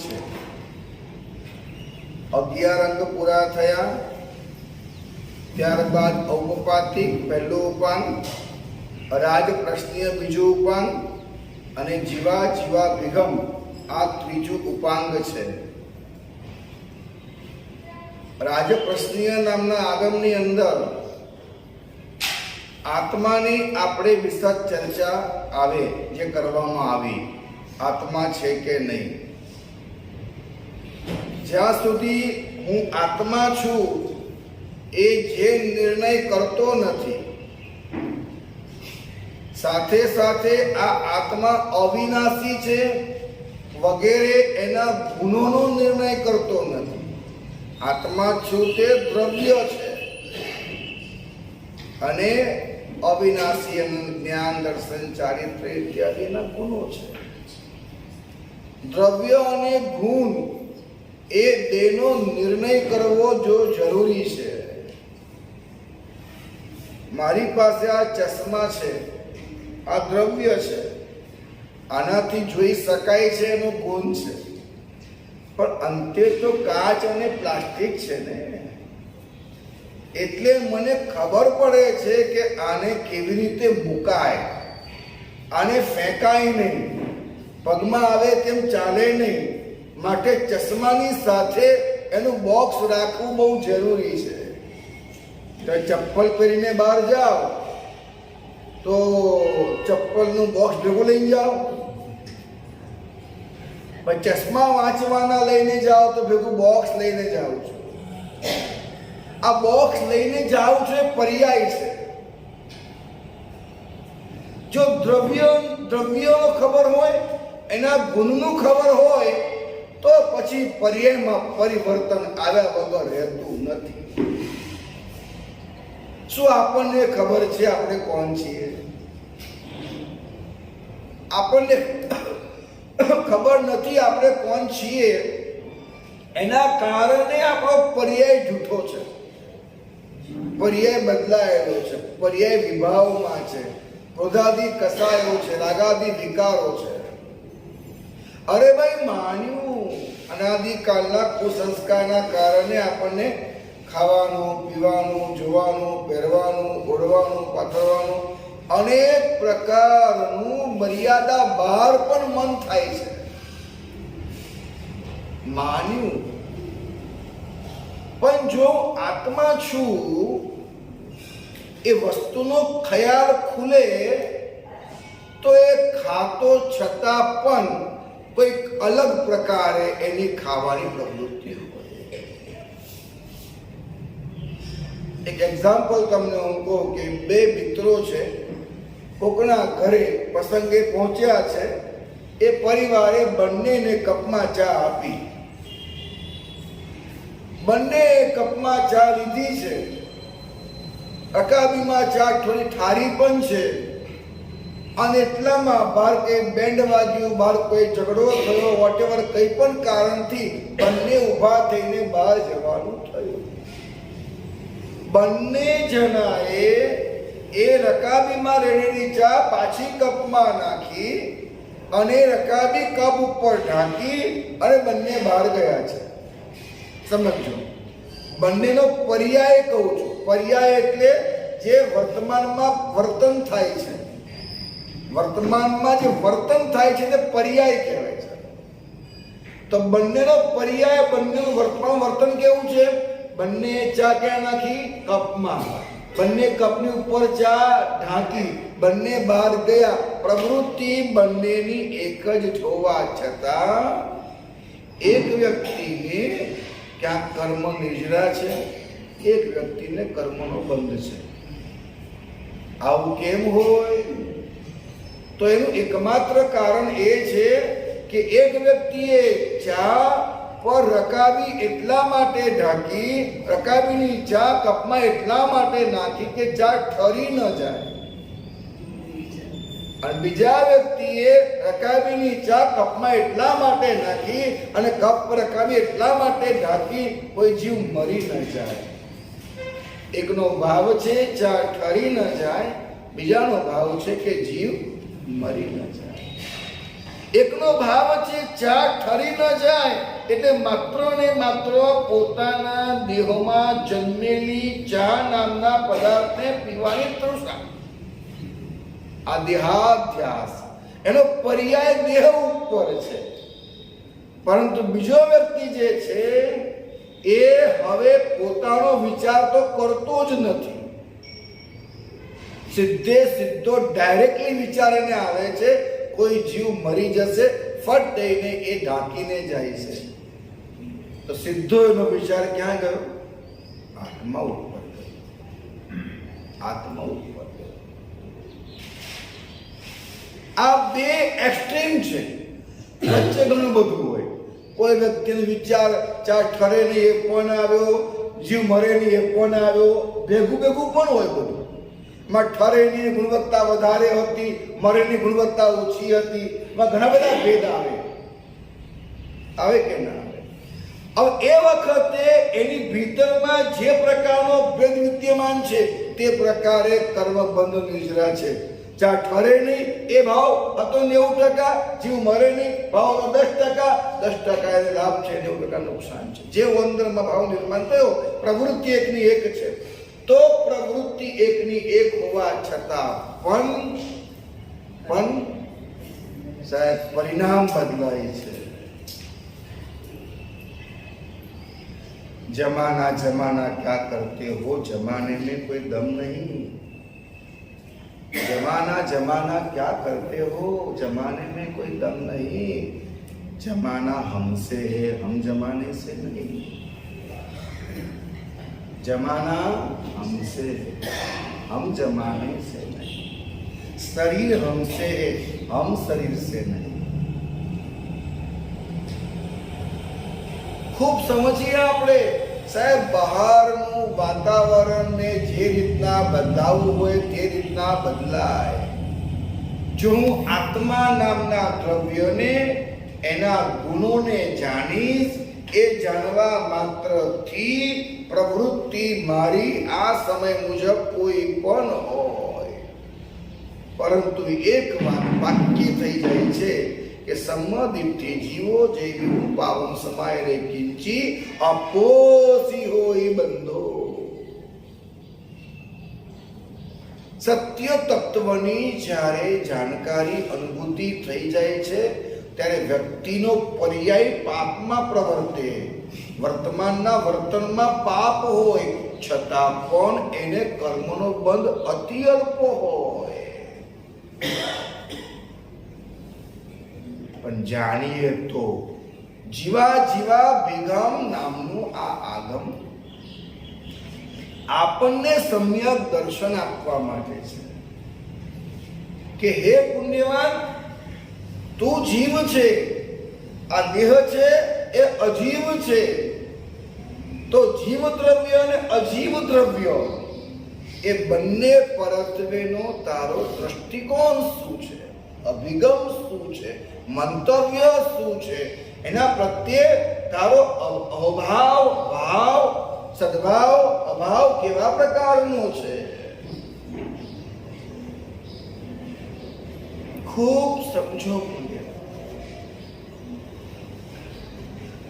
છે. 11 અંગ પૂરા થયા. ત્યારબાદ ઔપપાતિક પહેલું ઉપાંગ, રાજપ્રશ્નીય બીજું ઉપાંગ અને જીવા જીવા વિગમ આ ત્રીજું ઉપાંગ છે. રાજપ્રશ્નીય નામના આગમની અંદર આત્માની આપણે વિશદ ચર્ચા આવે જે કરવામાં આવી, આત્મા છે કે નહીં. જ્યાં સુધી હું આત્મા છું એ જે નિર્ણય કરતો નથી, સાથે સાથે આ આત્મા અવિનાશી છે વગેરે એના ગુણોનો નિર્ણય કરતો નથી. આત્મા છું તે દ્રવ્ય છે અને અવિનાશી જ્ઞાન દર્શન ચારિત્ર ઇત્યાદિના ગુણો છે. દ્રવ્ય અને ગુણ એ દેહનો નિર્ણય કરવો જો જરૂરી છે. મારી પાસે આ ચશ્મા છે, આ દ્રવ્ય છે, આનાથી જોઈ શકાય છે, એનો ગુણ છે, પણ અંતે તો કાચ અને પ્લાસ્ટિક છે ને. એટલે મને ખબર પડે છે કે આને કેવી રીતે મુકાય, આને ફેંકાય નહીં, પગમાં આવે તેમ ચાલે નહીં. માટે ચશ્માની સાથે એનું બોક્સ રાખવું બહુ જરૂરી છે. તો ચપ્પલ પહેરીને બહાર જાઓ તો ચપ્પલનું બોક્સ ભેગું લઈને જાઓ, પણ ચશ્મા વાંચવાના લઈને જાઓ તો ભેગું બોક્સ લઈને જાઉં છું. આ બોક્સ લઈને જાઉં છું એ પર્યાય છે. જો દ્રવ્યો ખબર હોય, એના ગુણનું ખબર હોય તો પછી પર્યાયમાં પરિવર્તન આવ્યા વગર રહેતું નથી. શું આપણને ખબર છે આપણે કોણ છીએ? આપણને ખબર નથી આપણે કોણ છીએ. એના કારણે આપણો પર્યાય જૂઠો છે, પર્યાય બદલાયેલો છે, પર્યાય વિભાવમાં છે, ક્રોધાદી કસાયો છે, રાગાદી વિકારો છે. અરે ભાઈ, માન્યું અનાદિકાળના કુસંસ્કારના કારણે આપણને ખાવાનું, પીવાનું, જોવાનું, પહેરવાનું, ઓઢવાનું, પાથરવાનું અનેક પ્રકારનું મર્યાદા બહાર પણ મન થાય છે. માન્યું, પણ જો આત્મા છું એ વસ્તુનો ખ્યાલ ખુલે તો એ ખાતો છતાં પણ કોઈક અલગ પ્રકારે એની ખાવાની પ્રવૃત્તિ હોય. એક એક્ઝામ્પલ તમને હું કહું કે બે મિત્રો છે, કોકના ઘરે પ્રસંગે પહોંચ્યા છે. એ પરિવારે બંનેને કપમાં ચા આપી. બંને કપમાં ચા લીધી છે. રકાબીમાં ચા થોડી ઠારી પણ છે. અને એટલામાં બહાર કંઈ બેન્ડ વાગ્યું, બહાર કોઈ ઝઘડો થયો, વોટેવર કંઈ પણ કારણથી બંને ઊભા થઈને બહાર જવાનું થયું. બંને જણાએ એ રકાબીમાં રહેલી ચા પાછી કપમાં નાખી અને રકાબી કપ ઉપર ઢાંકી અને બંને બહાર ગયા છે. સમજો, બંનેનો પર્યાય કહું છું. પર્યાય એટલે જે વર્તમાનમાં વર્તન થાય છે, વર્તમાનમાં જે વર્તન થાય છે તે પર્યાય કહેવાય છે. તો બંનેનો પર્યાય, બંનેનું વર્તમાન વર્તન કેવું છે? બંને ચા ક્યાં નાખી? કપમાં. બંને કપની ઉપર ચા ઢાંકી, બંને બહાર ગયા. પ્રવૃત્તિ બંનેની એક જ હોવા છતાં એક વ્યક્તિને ક્યાંક કર્મ નિજરા છે, એક વ્યક્તિને કર્મનો બંધ છે. આવું કેમ હોય? તો એનું એકમાત્ર કારણ એ છે કે એક વ્યક્તિએ ચા પર રકાબી એટલા માટે ઢાંકી, રકાબીની ચા કપમાં એટલા માટે નાખી કે ચા ઠરી ન જાય. અને બીજા વ્યક્તિએ રકાબીની ચા કપમાં એટલા માટે નાખી અને કપ પર રકાબી એટલા માટે ઢાંકી કોઈ જીવ મરી ન જાય. એકનો ભાવ છે ચા ઠરી ન જાય, બીજાનો ભાવ છે કે જીવ મરી ન જાય. એકનો ભાવ છે ચા ઠરી ન જાય એટલે માત્ર ને માત્ર પોતાના દેહમાં જન્મેલી ચા નામના પદાર્થને પીવાની તૃષા. આ દેહાધ્યાસ એનો પર્યાય દેહ ઉપર છે. પરંતુ બીજો વ્યક્તિ જે છે એ હવે પોતાનો વિચાર તો કરતો જ નથી. સીધો ડાયરેક્ટલી વિચાર એને આવે છે કોઈ જીવ મરી જશે, ફટ દઈને એ ઢાંકીને જાય છે. તો સીધો એનો વિચાર ક્યાં ગયો? આત્મા ઉપર ગયો. આત્મા ઉપર ગયો. આ બે એક્સ્ટ્રીમ છે. વચ્ચે ઘણું બધું હોય. કોઈ વ્યક્તિનો વિચાર ચા ઠરે નહીં એ પણ આવ્યો, જીવ મરે નહીં એ પણ આવ્યો, ભેગું પણ હોય બધું. માં ઠરેની ગુણવત્તા વધારે હતી, મરેની ગુણવત્તા ઓછી હતી. માં ઘણા બધા ભેદ આવે કે ના આવે? હવે એ વખતે એની ભીતરમાં જે પ્રકારનો ભેદ વિદ્યમાન છે તે પ્રકારે કર્મ બંધ નિજરા છે. ચા ઠરે નહીં એ ભાવ હતો 90%, જીવ મરે નહીં ભાવ હતો 10%. 10% એને લાભ છે, 90% નુકસાન છે. જે અંદરમાં ભાવ નિર્માણ થયો, પ્રવૃત્તિ એકની એક છે. તો પ્રવૃત્તિ એકની એક હોવા છતાં પણ સાહેબ પરિણામ બદલાય છે. जमाना क्या करते हो, जमाने में कोई दम नहीं. जमाना क्या करते हो, जमाने में कोई दम नहीं. जमाना हमसे है, हम जमाने से नहीं. जमाना हमसे है, हम जमाने से नहीं. शरीर हमसे है, हम शरीर से नहीं. खूब समझिए આપણે સાહેબ, બહારનું વાતાવરણને જે રીતના બદલાવવું હોય તે રીતના બદલાય. જો હું આત્મા નામના દ્રવ્યને, એના ગુણોને જાણીશ, એ જાણવા માત્રથી પ્રવૃત્તિ મારી આ સમય મુજબ કોઈ પણ હોય, પરંતુ એક વાત પાક્કી થઈ જાય છે કે સંમદિઠ્ઠિ જીવો જેવી પાવન સમાય રે કિંચી અપોસી હોય બંધો. સત્ય તત્વની જ્યારે જાણકારી અનુભૂતિ થઈ જાય છે ત્યારે વ્યક્તિનો પર્યાય પાપમાં પ્રવર્તે. વર્તમાનના વર્તનમાં પાપ હોય છતાં પણ એને કર્મનો બંધ અતિ અલ્પ હોય. પણ જાણીએ તો જીવા બેગામ નામનું આ આગમ આપણને સમ્યક દર્શન આપવા માટે છે કે હે પુણ્યવાન, તું જીવ છે, આ દેહ છે એ અજીવ છે. તો જીવ દ્રવ્ય અને અજીવ દ્રવ્ય એ બંને પરત્વેનો તારો દ્રષ્ટિકોણ શું છે, અભિગમ શું છે, મંતવ્ય શું છે, એના પ્રત્યે તારો અભાવ, ભાવ, સદભાવ, અભાવ કેવા પ્રકારનો છે? ખૂબ સમજો.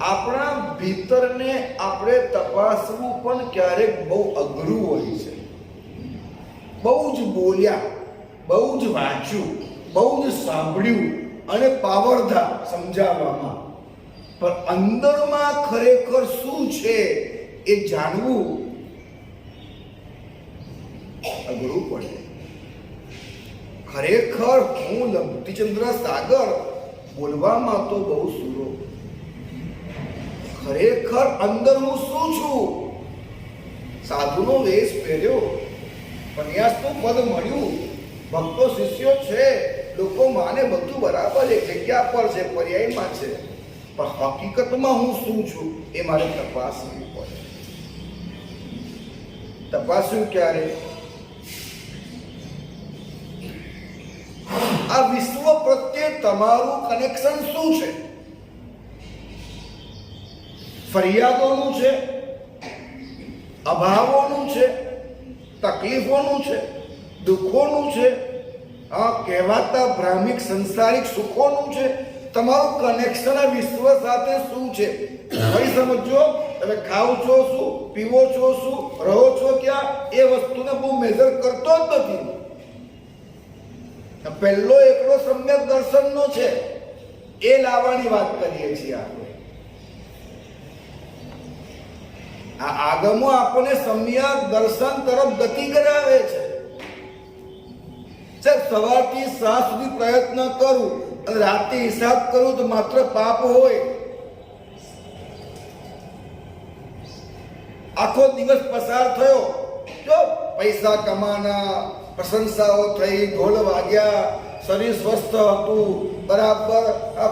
આપણા ભીતરને આપણે તપાસવું પણ ક્યારેક બહુ અઘરું હોય છે. બહુ જ બોલ્યા, બહુ જ વાંચ્યું, બહુ જ સાંભળ્યું અને પાવરધા સમજાવવામાં, પણ અંદરમાં ખરેખર શું છે એ જાણવું અઘરું પડે. ખરેખર હું લબ્ધિચંદ્ર સાગર બોલવામાં તો બહુ સુરો, ખરેખર અંદર હું શું છું? સાધુનો વેશ પહેર્યો, સંન્યાસનું પદ મળ્યું, ભક્તો શિષ્યો છે, લોકો માને બધું બરાબર એક જગ્યા પર છે, પર્યાયમાં છે, પણ હકીકતમાં હું શું છું એ મારે તપાસવું પડે. તપાસ્યું ક્યારે? આ વિશ્વ પ્રત્યે તમારું કનેક્શન શું છે? ફરિયાદોનું છે, અભાવોનું છે, તકલીફોનું છે, દુઃખોનું છે, કહેવાતા ભ્રામિક સંસારિક સુખોનું છે, તમારું કનેક્શન આ વિશ્વ સાથે શું છે ફરી સમજો. તમે ખાઓ છો શું, પીવો છો શું, રહો છો ક્યાં, એ વસ્તુને બહુ મેજર કરતો જ નથી. પહેલો એકડો સમ્યક દર્શનનો છે, એ લાવવાની વાત કરીએ છીએ આપણે. આ આગમો આપણને સમ્યક દર્શન તરફ ગતિ કરાવે છે. સવારથી સાંજ સુધી પ્રયત્ન કરું અને રાતે હિસાબ કરું તો માત્ર પાપ હોય. આખો દિવસ પસાર થયો, જો પૈસા કમાના, પ્રશંસાઓ થઈ, ઢોલ વાગ્યા, શરીર સ્વસ્થ હતું, બરાબર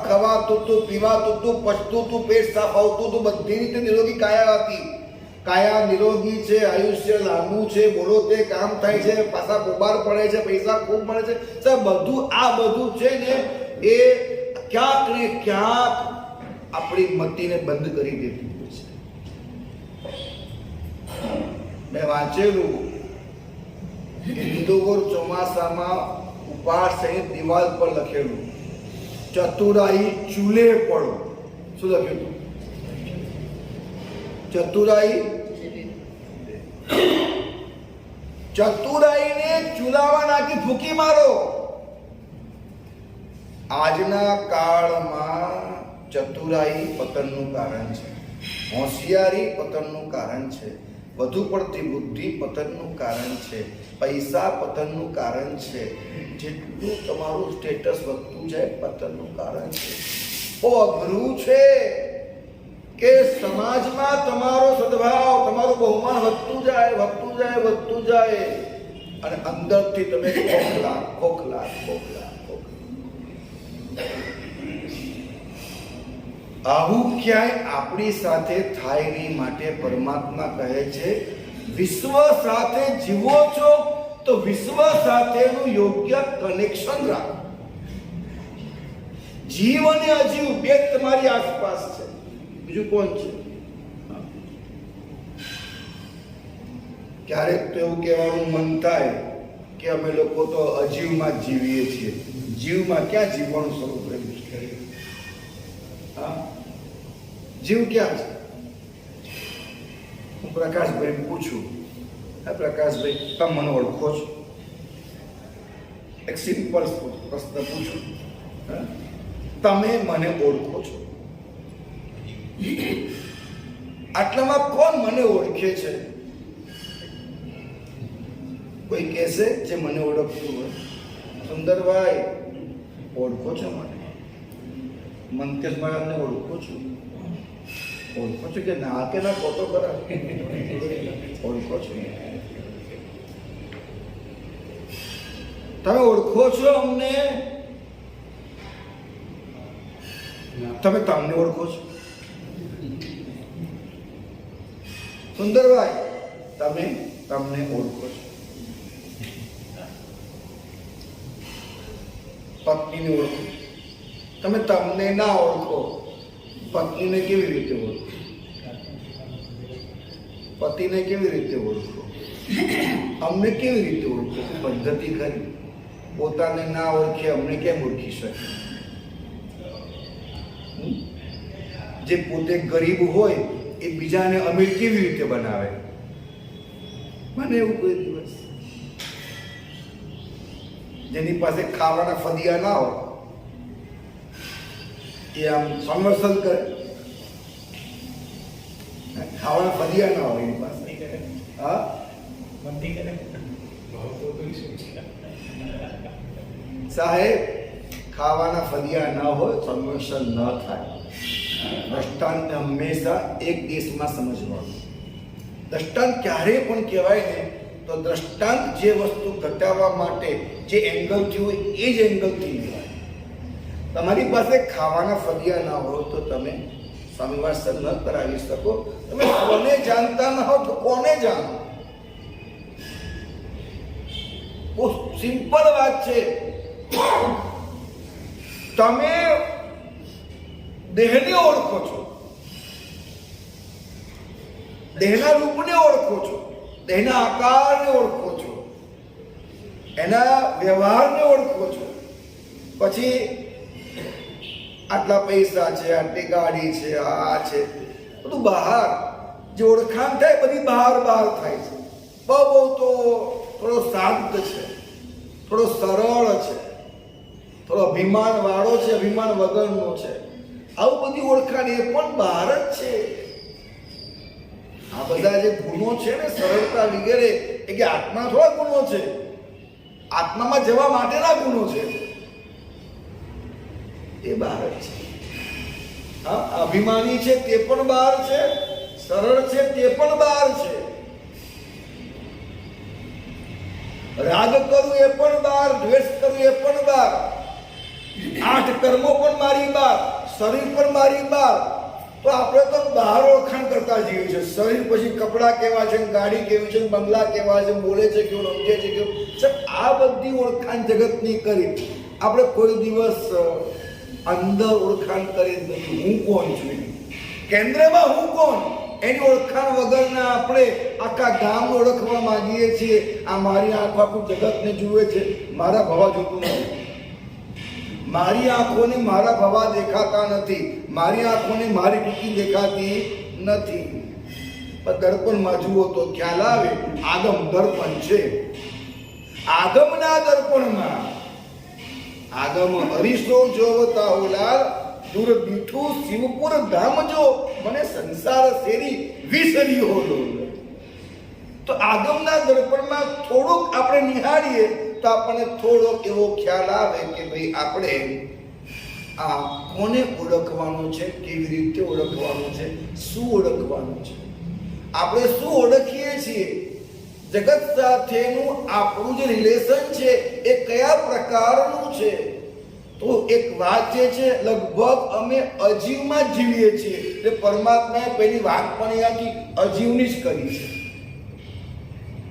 ખવાતું હતું, પીવાતું હતું, પચતું હતું, પેટ સાફ આવતું હતું, બધી રીતે નિરોગી કાયા હતી. કાયા નિરોગી છે, આયુષ્ય લાંબુ છે, બોલો તે કામ થાય છે, પાછા બોબાર પડે છે, પૈસા ખૂબ મળે છે. સાહેબ બધું આ બધું છે ને એ ક્યાંક ને ક્યાંક આપણી મતીને બંધ કરી દેતી હોય છે. મેં વાંચેલું ઇન્દોર ચોમાસામાં ઉપહાર સહિત દિવાલ પર લખેલું, ચતુરાઈ ચૂલે પડો. શું લખ્યું હતું? ચતુરાઈને ચૂલામાં નાખી ફૂંકી મારો. આજના કાળમાં ચતુરાઈ પતનનું કારણ છે, હોશિયારી પતનનું કારણ છે, વધુ પડતી બુદ્ધિ પતનનું કારણ છે, પૈસા પતનનું કારણ છે, જેટલું તમારું સ્ટેટસ વધતું જાય પતનનું કારણ છે. બહુ અઘરું છે કે સમાજમાં તમારો સદભાવ, તમારું બહુમાન વધતું જાય, વધતું જાય, વધતું જાય અને અંદરથી તમે ખોખલા ખોખલા ખોખલા ખોખલા. આવું ક્યાંય આપણી સાથે થાય નહીં. માટે પરમાત્મા કહે છે વિશ્વ સાથે જીવો છો તો વિશ્વ સાથેનું યોગ્ય કનેક્શન રાખો. જીવ અને અજીવ બે તમારી આસપાસ છે, બીજું કોણ છે? ક્યારેક તો એવું કહેવાનું મન થાય કે અમે લોકો તો અજીવમાં જ જીવીએ છીએ. જીવમાં ક્યાં જીવવાનું શરૂ કર્યું છે? હા, જીવ ક્યાં છે? હું પ્રકાશભાઈ પૂછું, હા પ્રકાશભાઈ, તમે મને ઓળખો છો? એક સિમ્પલ પ્રશ્ન પૂછું, તમે મને ઓળખો છો? આટલામાં કોણ મને ઓળખે છે? કોઈ કહેશે જે મને ઓળખતું હોય, સુંદરભાઈ ઓળખો છો મને? મંકેશભાઈ અમને ઓળખો છો? ઓળખો છો કે ના કે ના ફોટો કરા? ઓળખો છો? તમે ઓળખો છો અમને? તમે તમને ઓળખો છો? સુંદરભાઈ તમે તમને ઓળખો છો? પત્નીને ઓળખો? તમે તમને ના ઓળખો, પત્નીને કેવી રીતે ઓળખો? પતિને કેવી રીતે ઓળખો? અમને કેવી રીતે ઓળખો? પદ્ધતિ કરી. પોતાને ના ઓળખે અમને કેમ ઓળખી શકે? જે પોતે ગરીબ હોય એ બીજાને અમીર કેવી રીતે બનાવે? મને એવું કોઈ દિવસ જેની પાસે ખાવાના ફદિયા ના હોય એ આમ સમર્થન કરે. ખાવાના ફદિયા ના હોય એની પાસે, હા સાહેબ, ખાવાના ફદિયા ના હોય સંરક્ષણ ન થાય. દ્રષ્ટાંત હંમેશા એક દેશમાં સમજવાનું. દ્રષ્ટાંત ક્યારેય પણ કહેવાય ને તો દ્રષ્ટાંત જે વસ્તુ ઘટાડવા માટે જે એંગલથી હોય એ જ એંગલથી લેવાય. તમારી પાસે ખાવાના ફદિયા ના હોય તો તમે સ્વામિવાસન ન કરાવી શકો. તમે કોને જાણતા ન હો તો કોને જાણો? બહુ સિમ્પલ વાત છે. તમે દેહને ઓળખો છો, દેહના રૂપને ઓળખો છો, દેહના આકારને ઓળખો છો, એના વ્યવહારને ઓળખો છો. પછી આટલા પૈસા છે, આટલી ગાડી છે, આ છે, બધું બહાર જે ઓળખાણ થાય બધી બહાર થાય છે. બહુ તો થોડો શાંત છે, થોડો સરળ છે, થોડો અભિમાન વાળો છે, અભિમાન વગરનો છે. આવું બધી ઓળખાણ એ પણ બહાર જ છે. આ બધા જે ગુણો છે ને, સરળતા વગેરે, એ કે આત્મા થોડા ગુણો છે, આત્મામાં જવા માટેના ગુણો છે, એ બહાર જ છે. હા, અભિમાની છે તે પણ બહાર છે, સરળ છે તે પણ બહાર છે, રાગ કરવું એ પણ બહાર, દ્વેષ કરવું એ પણ બહાર, 8 કર્મો પણ મારી બહાર, શરીર પણ મારી બહાર. તો આપણે તો બહાર ઓળખાણ કરતા જઈએ છીએ. શરીર પછી કપડાં કેવા છે, ગાડી કેવી છે, બંગલા કેવા છે, બોલે છે કેવું, સમજે છે કેવું. આ બધી ઓળખાણ જગતની કરી. આપણે કોઈ દિવસ અંદર ઓળખાણ કરી નથી. હું કોણ છું, કેન્દ્રમાં હું કોણ, એની ઓળખાણ વગરના આપણે આખા ગામ ઓળખવા માંગીએ છીએ. આ મારી આંખો આખું જગતને જુએ છે, મારા ભવા જોતું નથી. મારી આંખોને મારા ભવા દેખાતા નથી, મારી આંખોને મારી ટીકી દેખાતી નથી. પણ દર્પણમાં જુઓ તો ખ્યાલ આવે, આગમ દર્પણ છે. આગમના દર્પણમાં આગમ હરીશો જોવતા હોલાલ, દૂર દીઠું શિવપુર ધામ જો, મને સંસાર શેરી વિસરી હોલો. તો આગમના દર્પણમાં થોડુંક આપણે નિહાળીએ તો આપણને થોડોક એવો ખ્યાલ આવે કે ભાઈ આપણે આ કોને ઓળખવાનું છે, કેવી રીતે ઓળખવાનું છે, શું ઓળખવાનું છે. આપણે શું ઓળખીએ છીએ, જગત સાથેનું આપણું જે રિલેશન છે એ કયા પ્રકારનું છે. તો એક વાત જે છે, લગભગ અમે અજીવમાં જ જીવીએ છીએ. એટલે પરમાત્માએ પહેલી વાત પણ અહીંયાથી અજીવની જ કરી છે.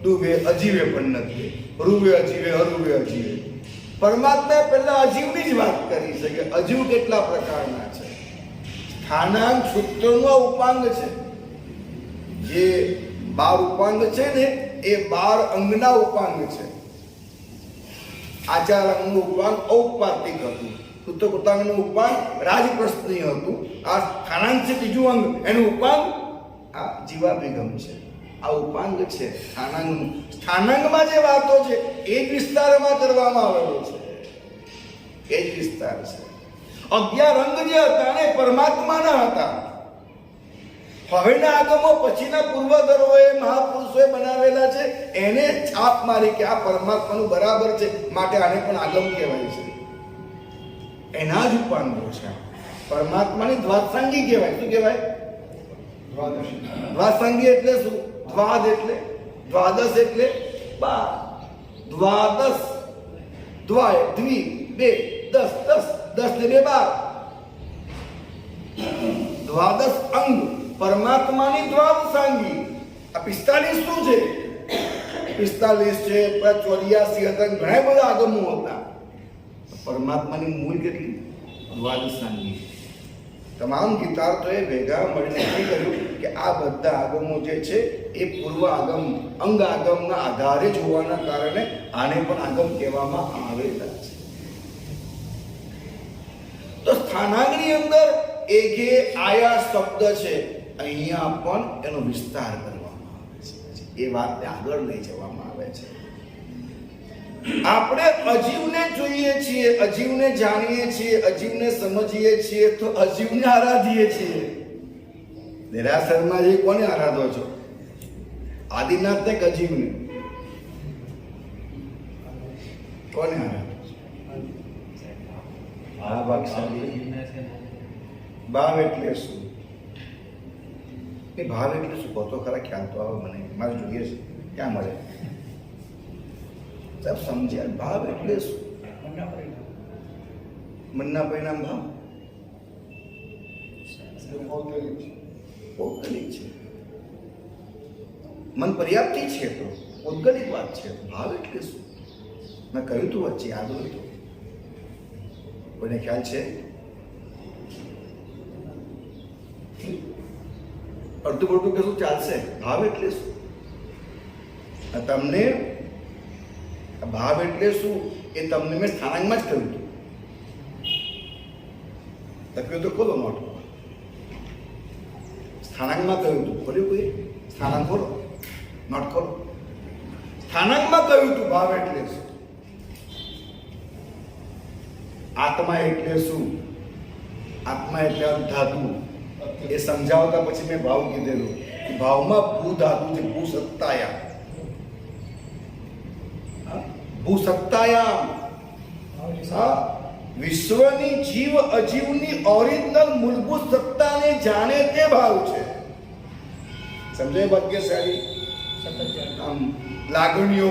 ડૂબે અજીવે પણ નથી, રૂવે અજીવે, અરૂવે અજીવે. પરમાત્માએ પહેલા અજીવની જ વાત કરી છે કે અજીવ કેટલા પ્રકારના છે. સ્થાનાંગ સૂત્રનો ઉપાંગ છે. જે 12 ઉપાંગ છે ને, એ 12 અંગના ઉપાંગ છે. આચાર અંગનું ઉપાંગ ઔપાતિક હતું, સૂત્ર કૃતાંગનું ઉપાંગ રાજપ્રશ્નીય હતું. આ સ્થાનાંગ છે ત્રીજું અંગ, એનું ઉપાંગ આ જીવાભિગમ છે. આ ઉપાંગ છે સ્થાનાંગનું. સ્થાનાંગમાં જે વાતો છે એ જ વિસ્તારમાં કરવામાં આવેલો છે, એ જ વિસ્તાર છે. 11 અંગ જે હતા ને પરમાત્માના હતા. હવેના આગમો પછીના પૂર્વધરોએ મહાપુરુષોએ બનાવેલા છે, એને છાપ મારી કે આ પરમાત્માનું બરાબર છે, માટે આને પણ આગમ કહેવાય છે. એના જ ઉપાંગો છે. પરમાત્માની દ્વાદશાંગી કહેવાય. શું કહેવાય? દ્વાદશાંગી એટલે શું? દ્વાદ એટલે, દ્વાદશ એટલે 12. દ્વાદશ, દ્વાય દ્વિ 2, 10, 10 ને 2 12. દ્વાદશ અંગ પરમાત્માની દ્વાદશાંગી. આ 45 શું છે? 45 છે, 84 હતા, ઘણા બધા આગમો હતા. પરમાત્માની મૂળ કેટલી? દ્વાદશાંગી. તમામ ગીતાર્થોએ ભેગા મળીને નક્કી કર્યું કે આ બધા આગમો જે છે એ પૂર્વ આગમ, અંગ આગમના આધારે જ હોવાના કારણે આને પણ આગમ કહેવામાં આવેલા છે. તો સ્થાનાંગની અંદર એકે આયા શબ્દ છે, અહીંયા પણ એનો વિસ્તાર કરવામાં આવે છે. એ વાતને આગળ લઈ જવામાં આવે છે. આપણે અજીવને જોઈએ છીએ, અજીવને જાણીએ છીએ, અજીવને સમજીએ છીએ, તો અજીવને આરાધીએ છીએ. દેરાસરમાં જે કોને આરાધો છો? આદિનાથને કે અજીવને? કોને આરાધો છો? ભાવ એટલે શું? એ ભાવ એટલે શું? કહો તો ખરા, ખ્યાલ તો આવે મને, મારે જોઈએ છે. ક્યાં મળે? સાહેબ સમજ્યા? ભાવ એટલે શું? મનના પરિણામ ભાવ પૌગલિક છે. મન પર્યાપ્તી છે, તો પૌગલિક વાત છે. ભાવ એટલે શું? મેં કહ્યું તું વચ્ચે, યાદ હોય તો કોઈને ખ્યાલ છે? અડધું પડતું કશું ચાલશે. ભાવ એટલે શું? તમને ભાવ એટલે શું એ તમને મેં સ્થાનાંગમાં જ કહ્યું હતું. તપ્યો તો ખોલો નોટ. સ્થાનાંકમાં કહ્યું હતું, ખોલ્યું કોઈ? સ્થાનાંક ખોલો, નોટ ખોલો. સ્થાનાંકમાં કહ્યું હતું ભાવ એટલે શું, આત્મા એટલે શું, આત્મા એટલે ધાતુ. એ સમજાવતા પછી મેં ભાવ કીધેલું. ભાવમાં ભૂ ધાતુ છે, ભૂ સત્તાયા, ભૂ સત્તાયામ. વિશ્વની જીવ અજીવની ઓરિજિનલ મૂળભૂત સત્તાને જાણે તે ભાવ છે. સમજાય ભાગ્યશાળી? આમ લાગણીઓ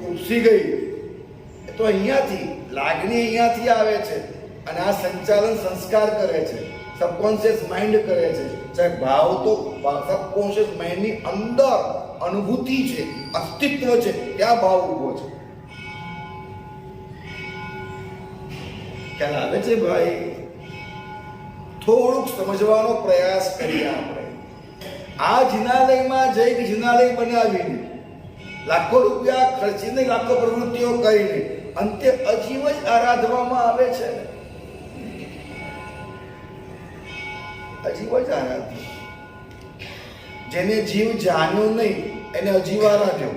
ઉપસી ગઈ તો અહીંયાથી લાગણી અહીંયાથી આવે છે અને આ સંચાલન સંસ્કાર કરે છે, સબકોન્શિયસ માઇન્ડ કરે છે. ચાહે ભાવ તો સબકોન્શિયસ માઇન્ડની અંદર અનુભૂતિ છે, અસ્તિત્વ છે, ત્યાં ભાવ ઉભો છે. ખ્યાલ આવે છે ભાઈ? થોડુંક સમજવાનો પ્રયાસ કરીએ આપણે. આ જિનાલયમાં જઈ જિનાલય બનાવીને લાખો રૂપિયા ખર્ચીને લાખો પ્રવૃત્તિઓ કરીને અંતે અજીવ જ આરાધવામાં આવે છે. અજીવ જ આરાધ્ય. જેને જીવ જાણ્યો નહીં એને અજીવ આરાધ્યો.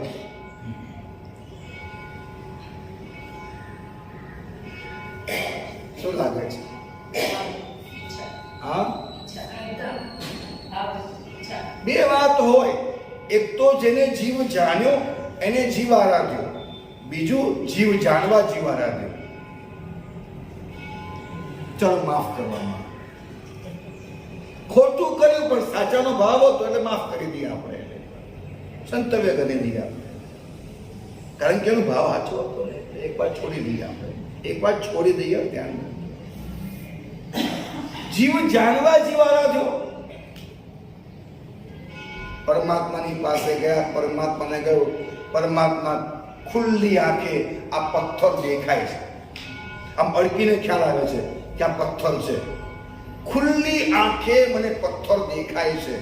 શું લાગે છે? હા, બે વાત હોય. એક તો જેને જીવ જાણ્યો એને જીવ આરાધ્યો, બીજું જીવ જાણવા જીવ આરાધ્યો. ચલો માફ કરવામાં ખોટું કર્યું પણ સાચાનો ભાવ હતો એટલે માફ કરી દઈએ આપણે, સંતવ્ય કરી દઈએ આપણે. કારણ કે એનો ભાવ સાચો હતો ને, એક વાર છોડી દઈએ આપણે, એક વાર છોડી દઈએ. ધ્યાન, જીવ જાણવા જીવ આરાધ્યો. પરમાત્માની પાસે ગયા, પરમાત્માને કહ્યું, પરમાત્મા ખુલ્લી આંખે આ પથ્થર દેખાય છે. આમ અડકીને ખ્યાલ આવે છે કે આ પથ્થર છે. ખુલ્લી આંખે મને પથ્થર દેખાય છે.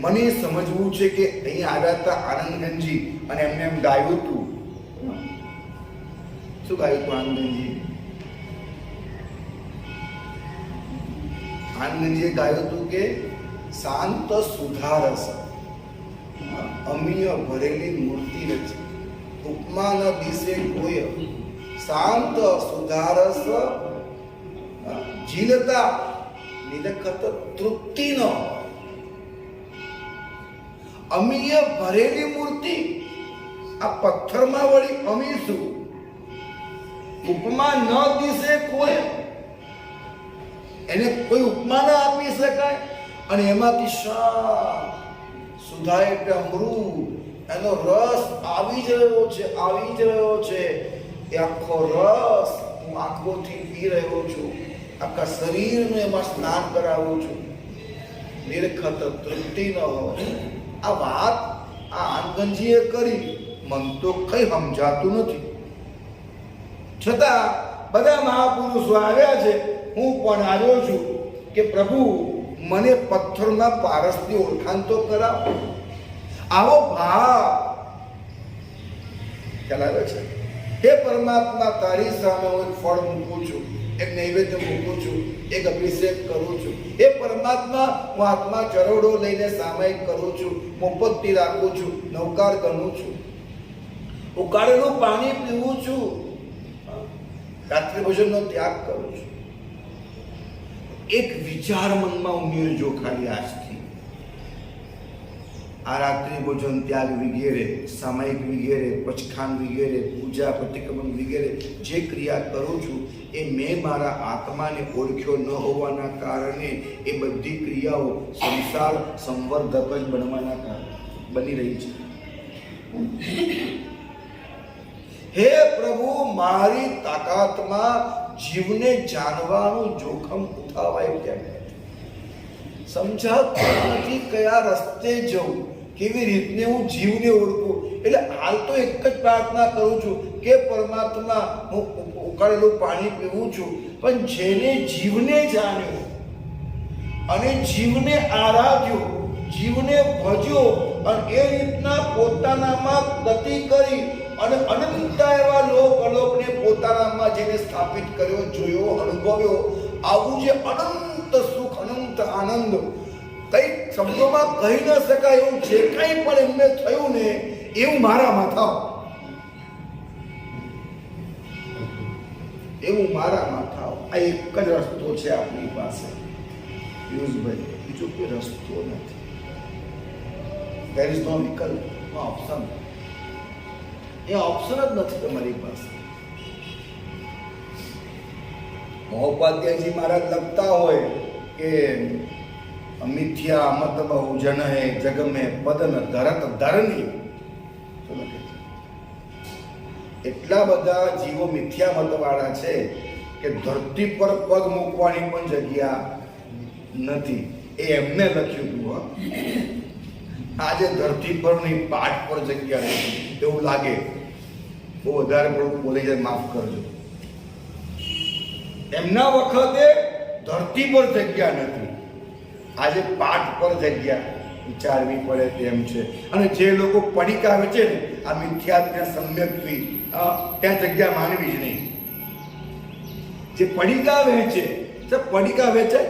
મને સમજવું છે કે અહીં આવ્યા હતા આનંદગંજી અને એમને એમ ગાયું હતું. શું ગાયું હતું આનંદગંજી? આનંદગંજીએ ગાયું હતું કે શાંત સુધારસ અમીય ભરેલી મૂર્તિ રચી, ઉપમા ન દિશે કોઈ, શાંત સુધારસ જીલતા નિરખત તૃપ્તિ ન. અમીય ભરેલી મૂર્તિ, આ પથ્થરમાં વળી અમી શું? ઉપમા ન દિશે કોઈ, એને કોઈ ઉપમા ના આપી શકાય. અને એમાંથી શાંત સુધા એટલે અમૃત, એનો રસ આવી જ રહ્યો છે, આવી જ રહ્યો છે. એ આખો રસ હું આંખોથી પી રહ્યો છું, આખા શરીરને એમાં સ્નાન કરાવું છું. નિરખત તૃપ્તિ ન હોય. આ વાત આ આનંદજીએ કરી, મન તો કઈ સમજાતું નથી. છતાં બધા મહાપુરુષો આવ્યા છે, હું પણ આવ્યો છું કે પ્રભુ મને પથ્થરના પારસની ઓળખાણ તો કરાવો. આવો ભાવ ખ્યાલ આવે છે? હે પરમાત્મા, તારી સામે હું એક ફળ મૂકું છું, એક નૈવેદ્ય મૂકું છું, એક અભિષેક કરું છું. હે પરમાત્મા, હું હાથમાં ચરોડો લઈને સામાયિક કરું છું, મોપત્તી રાખું છું, નવકાર કરું છું, ઉકાળેલું પાણી પીવું છું, રાત્રિ ભોજનનો ત્યાગ કરું છું. એક વિચાર મનમાં ઉમેરજો ખાલી આજથી. આ રાત્રિ ભોજન ત્યાગ વગેરે, સામાયિક વગેરે, પચખાન વગેરે, પૂજા પ્રતિક્રમણ વગેરે જે ક્રિયા કરું છું એ મેં મારા આત્માને ઓળખ્યો ન હોવાના કારણે એ બધી ક્રિયાઓ સંસાર સંવર્ધક જ બનવાના કારણે બની રહી છે. હે પ્રભુ, મારી તાકાતમાં જીવને જાણવાનું જોખમ ઉઠાવાય કેમ? સમજાતું નથી કયા રસ્તે જવું, કેવી રીતને હું જીવને ઓળખું. એટલે હાલ તો એક જ પ્રાર્થના કરું છું કે પરમાત્મા, હું ઉકાળેલું પાણી પીવું છું, પણ જેને જીવને જાણ્યો અને જીવને આરાધ્યો, જીવને ભજ્યો અને એ રીતના પોતાનામાં ગતિ કરી અને અનંત એવા લોક અલોકને પોતાનામાં જેને સ્થાપિત કર્યો, જોયો, અનુભવ્યો, આવું જે અનંત સુખ, અનંત આનંદ, કંઈક શબ્દોમાં કહી ન શકાય એવું જે કંઈ પણ એમને થયું ને એવું મારામાં થાવ, એવું મારામાં થાવ. આ એક જ રસ્તો છે આપણી પાસે પિયુષભાઈ, બીજો કોઈ રસ્તો નથી. there is no વિકલ્પ, નો ઓપ્શન. એ ઓપ્શન જ નથી તમારી પાસે. મહોપાધ્યાયજી મહારાજ લખતા હોય કે મિથ્યા મત બહુ જન હે જગ મેં પદન ધરત ધરની. એટલા બધા જીવો મિથ્યા મત વાળા છે કે ધરતી પર પગ મૂકવાની પણ જગ્યા નથી. એ એમને લખ્યું હતું. આજે ધરતી પર ની પાઠ પર જગ્યા નથી એવું લાગે. બહુ વધારે પડતું બોલી જાય, માફ કરજો. એમના વખતે ધરતી પર જગ્યા નથી, આજે પાઠ પર જગ્યા વિચારવી પડે તેમ છે. અને જે લોકો પડીકા વેચે ને આ મિથ્યાત્વ સમ્યક્ત્વી, ત્યાં જગ્યા માનવી જ નહીં. જે પડીકા વેચે, પડીકા વેચે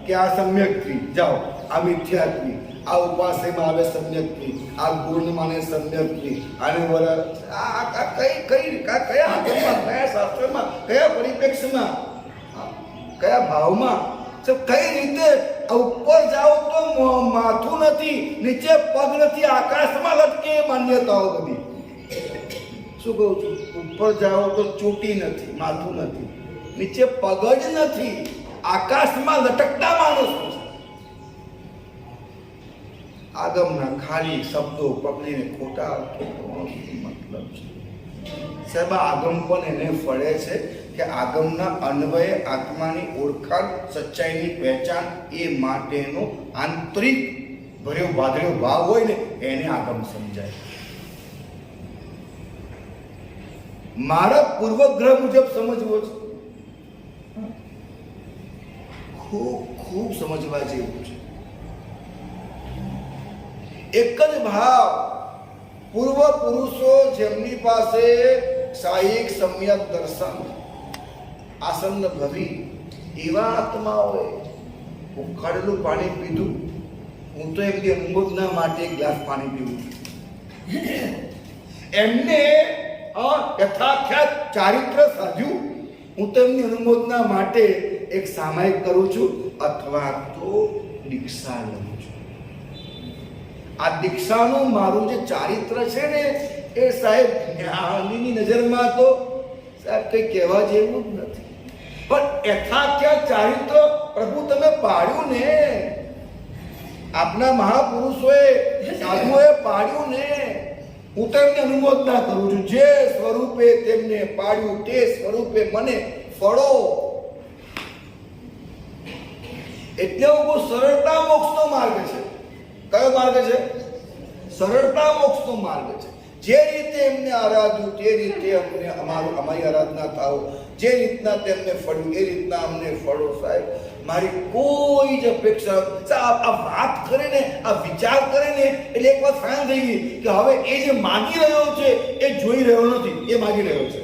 કે આ સમ્યક્ત્વી, જાઓ આ મિથ્યાત્વી, આ ઉપાસેમાં આવે સમ્યક્ત્વી, આ ગુણ માને સમ્યક્ત્વી, આને વર આ કયા આગમમાં, કયા શાસ્ત્રમાં, કયા પરિપ્રેક્ષમાં, કયા ભાવમાં, કઈ રીતે ઉપર જાઓ તો માથું નથી, નીચે પગ નથી, આકાશમાં લટકે માન્યતાઓ બધી. શું કહું છું? ઉપર જાઓ તો ચોટી નથી, માથું નથી, નીચે પગ જ નથી, આકાશમાં લટકતા માણસો છે. આગમના ખાલી શબ્દો પકડીને ખોટા મતલબ છે. સાહેબ, આગમ પણ એને ફળે છે કે આગમના અન્વયે આત્માની ઓળખાણ, સચ્ચાઈની પહેચાન, એ માટેનો આંતરિક ભર્યો ભાદર્યો ભાવ હોય ને એને આગમ સમજાય. મારા પૂર્વગ્રહ મુજબ સમજવો છે, ખૂબ સમજવા જેવું છે. એક જ ભાવ, પૂર્વ પુરુષો જેમની પાસે સાહિક સમ્યક દર્શન આસન્ન ભવી, એવા આત્માઓએ ઉખાડેલું પાણી પીધું. હું તો એમની અનુમોદના માટે એક ગ્લાસ પાણી પીવું છું. એમને યથાખ્યાત ચારિત્ર સાધ્યું, હું તો એમની અનુમોદના માટે એક સામાયિક કરું છું અથવા તો દીક્ષા લઉં છું. આ દીક્ષાનું મારું જે ચારિત્ર છે ને એ સાહેબ જ્ઞાનીની નજરમાં તો સાહેબ કંઈ કહેવા જેવું જ નથી. પણ યથાખ્યાત ચારિત્ર પ્રભુ તમે પાડ્યું ને, આપના મહાપુરુષોએ સાધુઓએ પાડ્યું ને, હું તો એમને અનુમોદના કરું છું. જે સ્વરૂપે તેમને પાડ્યું તે સ્વરૂપે મને ફળો. એટલે હું બહુ સરળતા મોક્ષનો માર્ગ છે. કયો માર્ગ છે? સરળતા મોક્ષનો માર્ગ છે. જે રીતે એમને આરાધ્યું તે રીતે અમને અમારી આરાધના થાવ, જે રીતના તેમને ફળ્યું એ રીતના અમને ફળો. સાહેબ, મારી કોઈ જ અપેક્ષા, આ વાત કરે ને, આ વિચાર કરે ને એટલે એક વાત ફાઇનલ થઈ ગઈ કે હવે એ જે માગી રહ્યો છે એ જોઈ રહ્યો નથી, એ માગી રહ્યો છે.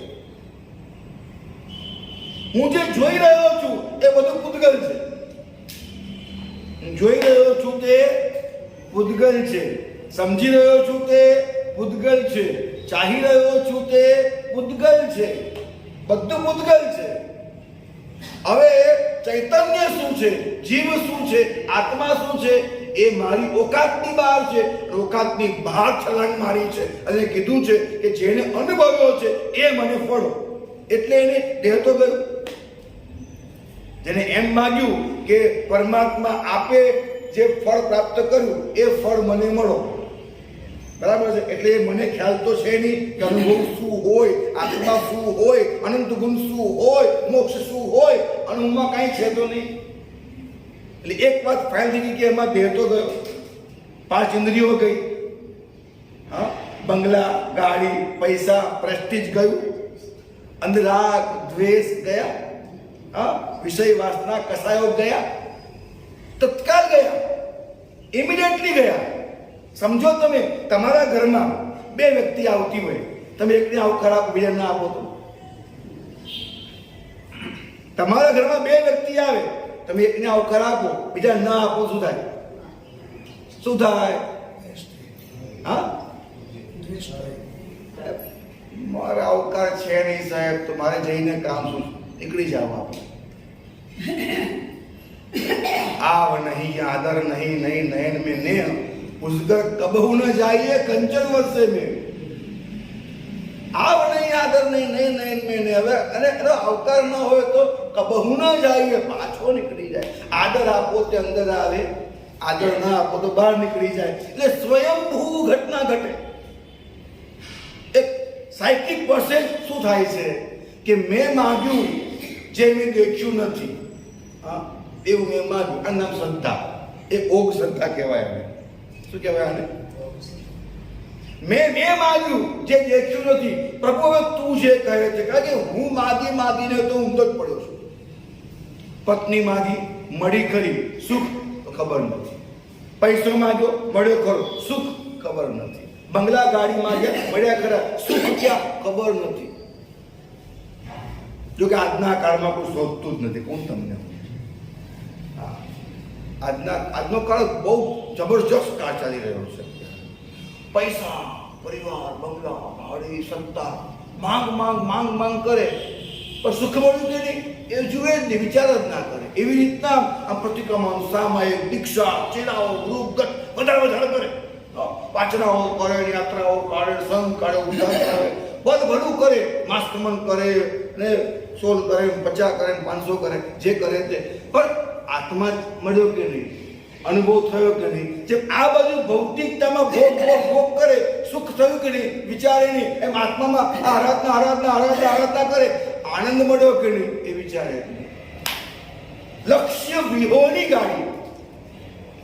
હું જે જોઈ રહ્યો છું એ બધું પૂતગલ છે. હું જોઈ રહ્યો છું તે પૂતગલ છે, સમજી રહ્યો છું તે પૂતગલ છે, ચાહી રહ્યો છું તે પૂતગલ છે, બધું પૂતગલ છે. હવે ચૈતન્ય શું છે, જીવ શું છે, આત્મા શું છે, એ મારી ઓકાતની બહાર છે. ઓકાતની બહાર છલાંગ મારી છે અને કીધું છે કે જેને અનુભવ્યો છે એ મને ફળો. એટલે એને દેહ તો ગયું. જેને એમ માગ્યું કે પરમાત્મા આપે જે ફળ પ્રાપ્ત કર્યું એ ફળ મને મળો, બરાબર છે. એટલે મને ખ્યાલ તો છે નહીં કે અનુભવ શું હોય, આત્મા શું હોય, અનંત ગુણ શું હોય, મોક્ષ શું હોય. અનુભવમાં કાંઈ છે તો નહીં. એટલે એક વાત ફાઇલ થઈ ગઈ કે એમાં દેહ તો ગયો, 5 ઇન્દ્રિયો ગઈ, હા, બંગલા, ગાડી, પૈસા, પ્રેસ્ટીજ ગયું, અંધરાગ, દ્વેષ ગયા, હા, વિષય વાસના, કસાયો ગયા, તત્કાલ ગયા, ઇમિડિયેટલી ગયા. સમજો તમે તમારા ઘરમાં 2 વ્યક્તિ આવતી હોય, તમે એકને આવું ખરાબ બીજાને આપો તો તમારા ઘરમાં બે વ્યક્તિ આવે, તમે એકને આવકાર આપો, બીજા ના આપો, શું થાય? શું થાય? હા, મારા આવકાર છે નહીં સાહેબ, તો મારે જઈને કામ શું? નીકળી જાવ આપણે. આવ નહીં આદર નહીં નહીં નયન में नेह उसगर कबहू न जाइए कंचन वर्षे में. આવ નહીં આદર નહીં નહીં નયન में नेह. હવે અને એનો આવકાર ન હોય તો કબહુ ન જાઈએ, પાછો નીકળી જાય. આદર આપો તે અંદર આવે, આદર ના આપો તો બહાર નીકળી જાય. એટલે સ્વયંભૂ ઘટના ઘટે. એક સાયકિક પ્રોસેસ શું થાય છે કે મેં માંગ્યું જે મેં દેખ્યું નથી, હા એવું મેં માંગ્યું. આ નામ શ્રદ્ધા, એ ઓગ શ્રદ્ધા કહેવાય. આને શું કહેવાય? આને મેં માંગ્યું જે દેખ્યું નથી. પ્રભુ હવે તું જે કહે છે, કારણ કે હું માગીને તો ઊંધો જ પડ્યો છું. પત્ની માગી, મળી ખરી, સુખ ખબર નથી. પૈસો માંગ્યો, મળ્યો ખરો, સુખ ખબર નથી. બંગલા ગાડી માંગ્યા, મળ્યા ખરા, સુખ ક્યાં ખબર નથી. જો કે આજના કાળમાં કોઈ શોધતું જ નથી. કોણ તમને? આજનો કાળ બહુ જબરજસ્ત કાળ ચાલી રહ્યો છે. પૈસા, પરિવાર, બંગલા, ગાડી, સત્તા, માંગ કરે, પણ સુખ મળ્યું કે નહીં એ જુએ જ નહીં, વિચાર જ ના કરે. એવી રીતના આ પ્રતિક્રમણ, સામાયિક, દીક્ષા, ચેલાઓ, ગ્રુપ, ગટ વધારે કરે. પાચરાઓ કરે, યાત્રાઓ કાઢે, સંઘ કાઢે, ઉદ્ધાર કરે, બધું કરે, માસ્કમન કરે ને 16 કરે, 50 કરે, 500 કરે, જે કરે તે. પણ આત્મા મળ્યો કે નહીં, અનુભવ થયો કે નહીં? જેમ આ બાજુ ભૌતિકતામાં ભોગ કરે, સુખ થયું કે નહીં વિચારે નહીં, એમ આત્મામાં આરાધના કરે, આનંદ મળ્યો કે નહીં એ વિચારે નહીં. લક્ષ્ય વિહોણી ગાડી,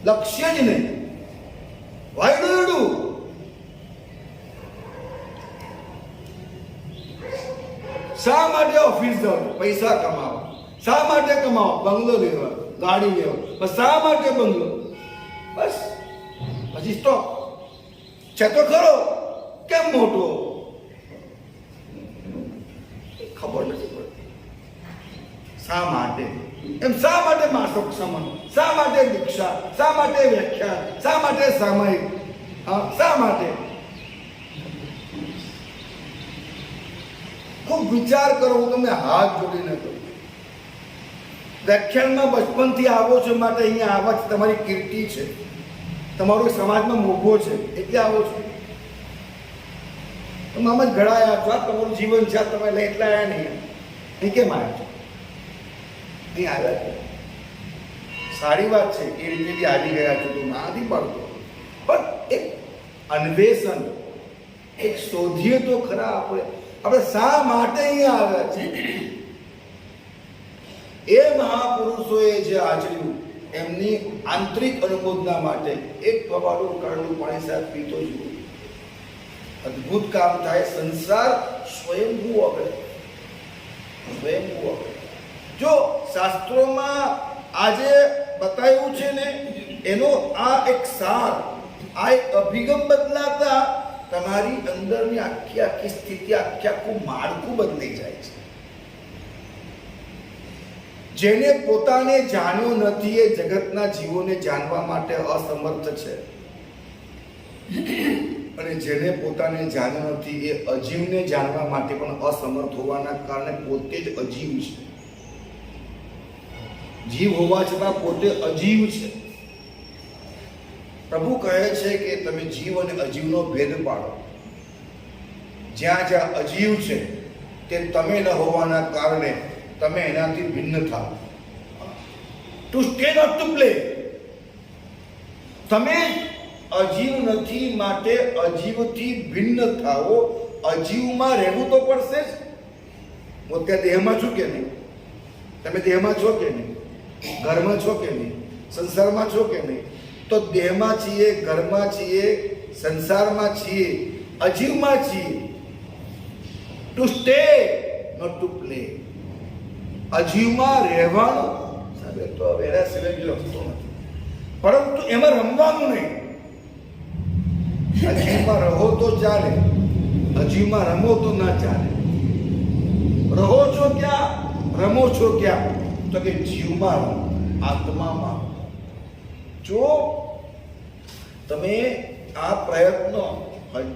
લક્ષ્ય જ નહીં. Why do you do? શા માટે ઓફિસ જાઓ? પૈસા કમાવો. શા માટે કમાવો? બંગલો લેવા, ગાડી લેવા. બસ શા માટે બંગલો? બસ પછી સ્ટોપ છે તો ખરો, કેમ મોટો? ખબર નથી પડતી. શા માટે? એમ શા માટે માસક સમન? શા માટે દીક્ષા? શા માટે વ્યાખ્યાન? શા માટે સામાયિક? શા માટે? ખૂબ વિચાર કરો. હું તમને હાથ જોડીને કહું, વ્યાખ્યાનમાં બચપનથી આવો છો માટે અહીંયા આવવા તમારી કીર્તિ છે, તમારો સમાજમાં મોભો છે એટલે આવો છો. તમે આમ જ ઘડાયા છો, આ તમારું જીવન છે, તમે લઈ એટલા આવ્યા નહીં. અહીં કેમ આવ્યા છો? અહીં આવ્યા છો, સારી વાત છે. એ રીતે આવી ગયા છો તો ના નથી પડતો, પણ એક અન્વેષણ, એક શોધીએ તો ખરા આપણે શા માટે અહીંયા આવ્યા છે. એ મહાપુરુષોએ જે આચર્યું એમની આંતરિક અનુમોદના માટે એક પવાડું કાળું પાણી સાથે પીતો જુઓ, અદ્ભુત કામ થાય. સંસાર સ્વયંભૂ આગળ. જો શાસ્ત્રોમાં આજે બતાવ્યું છે ને, એનો આ એક સાર, આ એક અભિગમ બદલાતા તમારી અંદરની આખી સ્થિતિ, આખું માળખું બદલાઈ જાય છે. જેને પોતાને જાણ્યો નથી એ જગતના જીવોને જાણવા માટે અસમર્થ છે, અને જેને પોતાને જાણ્યો નથી એ અજીવને જાણવા માટે પણ અસમર્થ હોવાના કારણે પોતે જ અજીવ છે. જીવ હોવા છતાં પોતે અજીવ છે. પ્રભુ કહે છે કે તમે જીવ અને અજીવનો ભેદ પાડો. જ્યાં અજીવ છે તે તમે ન હોવાના કારણે તમે એનાથી ભિન્ન થાઓ. To stay not to play. તમે અજીવ નથી માટે અજીવથી ભિન્ન થાઓ. અજીવમાં રહેવું તો પડશે જ. હું ત્યાં દેહમાં છું કે નહીં? તમે દેહમાં છો કે નહીં? ઘરમાં છો કે નહીં? સંસારમાં છો કે નહીં? તો દેહમાં છીએ, ઘરમાં છીએ, સંસારમાં છીએ, અજીવમાં છીએ. To stay not to play. અજીવમાં રહેવાનું સાહેબ તો હવે એના સિવાય રસ્તો નથી, પરંતુ એમાં રમવાનું નહીં. અજીવમાં રહો તો ચાલે, અજીવમાં રમો તો ના ચાલે. રહો છો ક્યાં? રમો છો ક્યાં? તો કે જીવમાં રમો, આત્મામાં. જો તમે આ પ્રયત્ન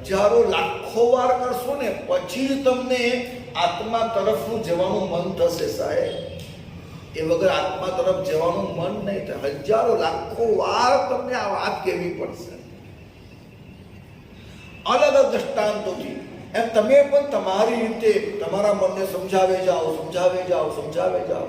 હજારો લાખો વાર કરશો ને પછી જ તમને આત્મા તરફનું જવાનું મન થશે સાહેબ. એ વગર આત્મા તરફ જવાનું મન નહીં થાય. હજારો લાખો વાર તમને આ વાત કહેવી પડશે અલગ અલગ દ્રષ્ટાંતોથી. એમ તમે પણ તમારી રીતે તમારા મનને સમજાવે જાઓ.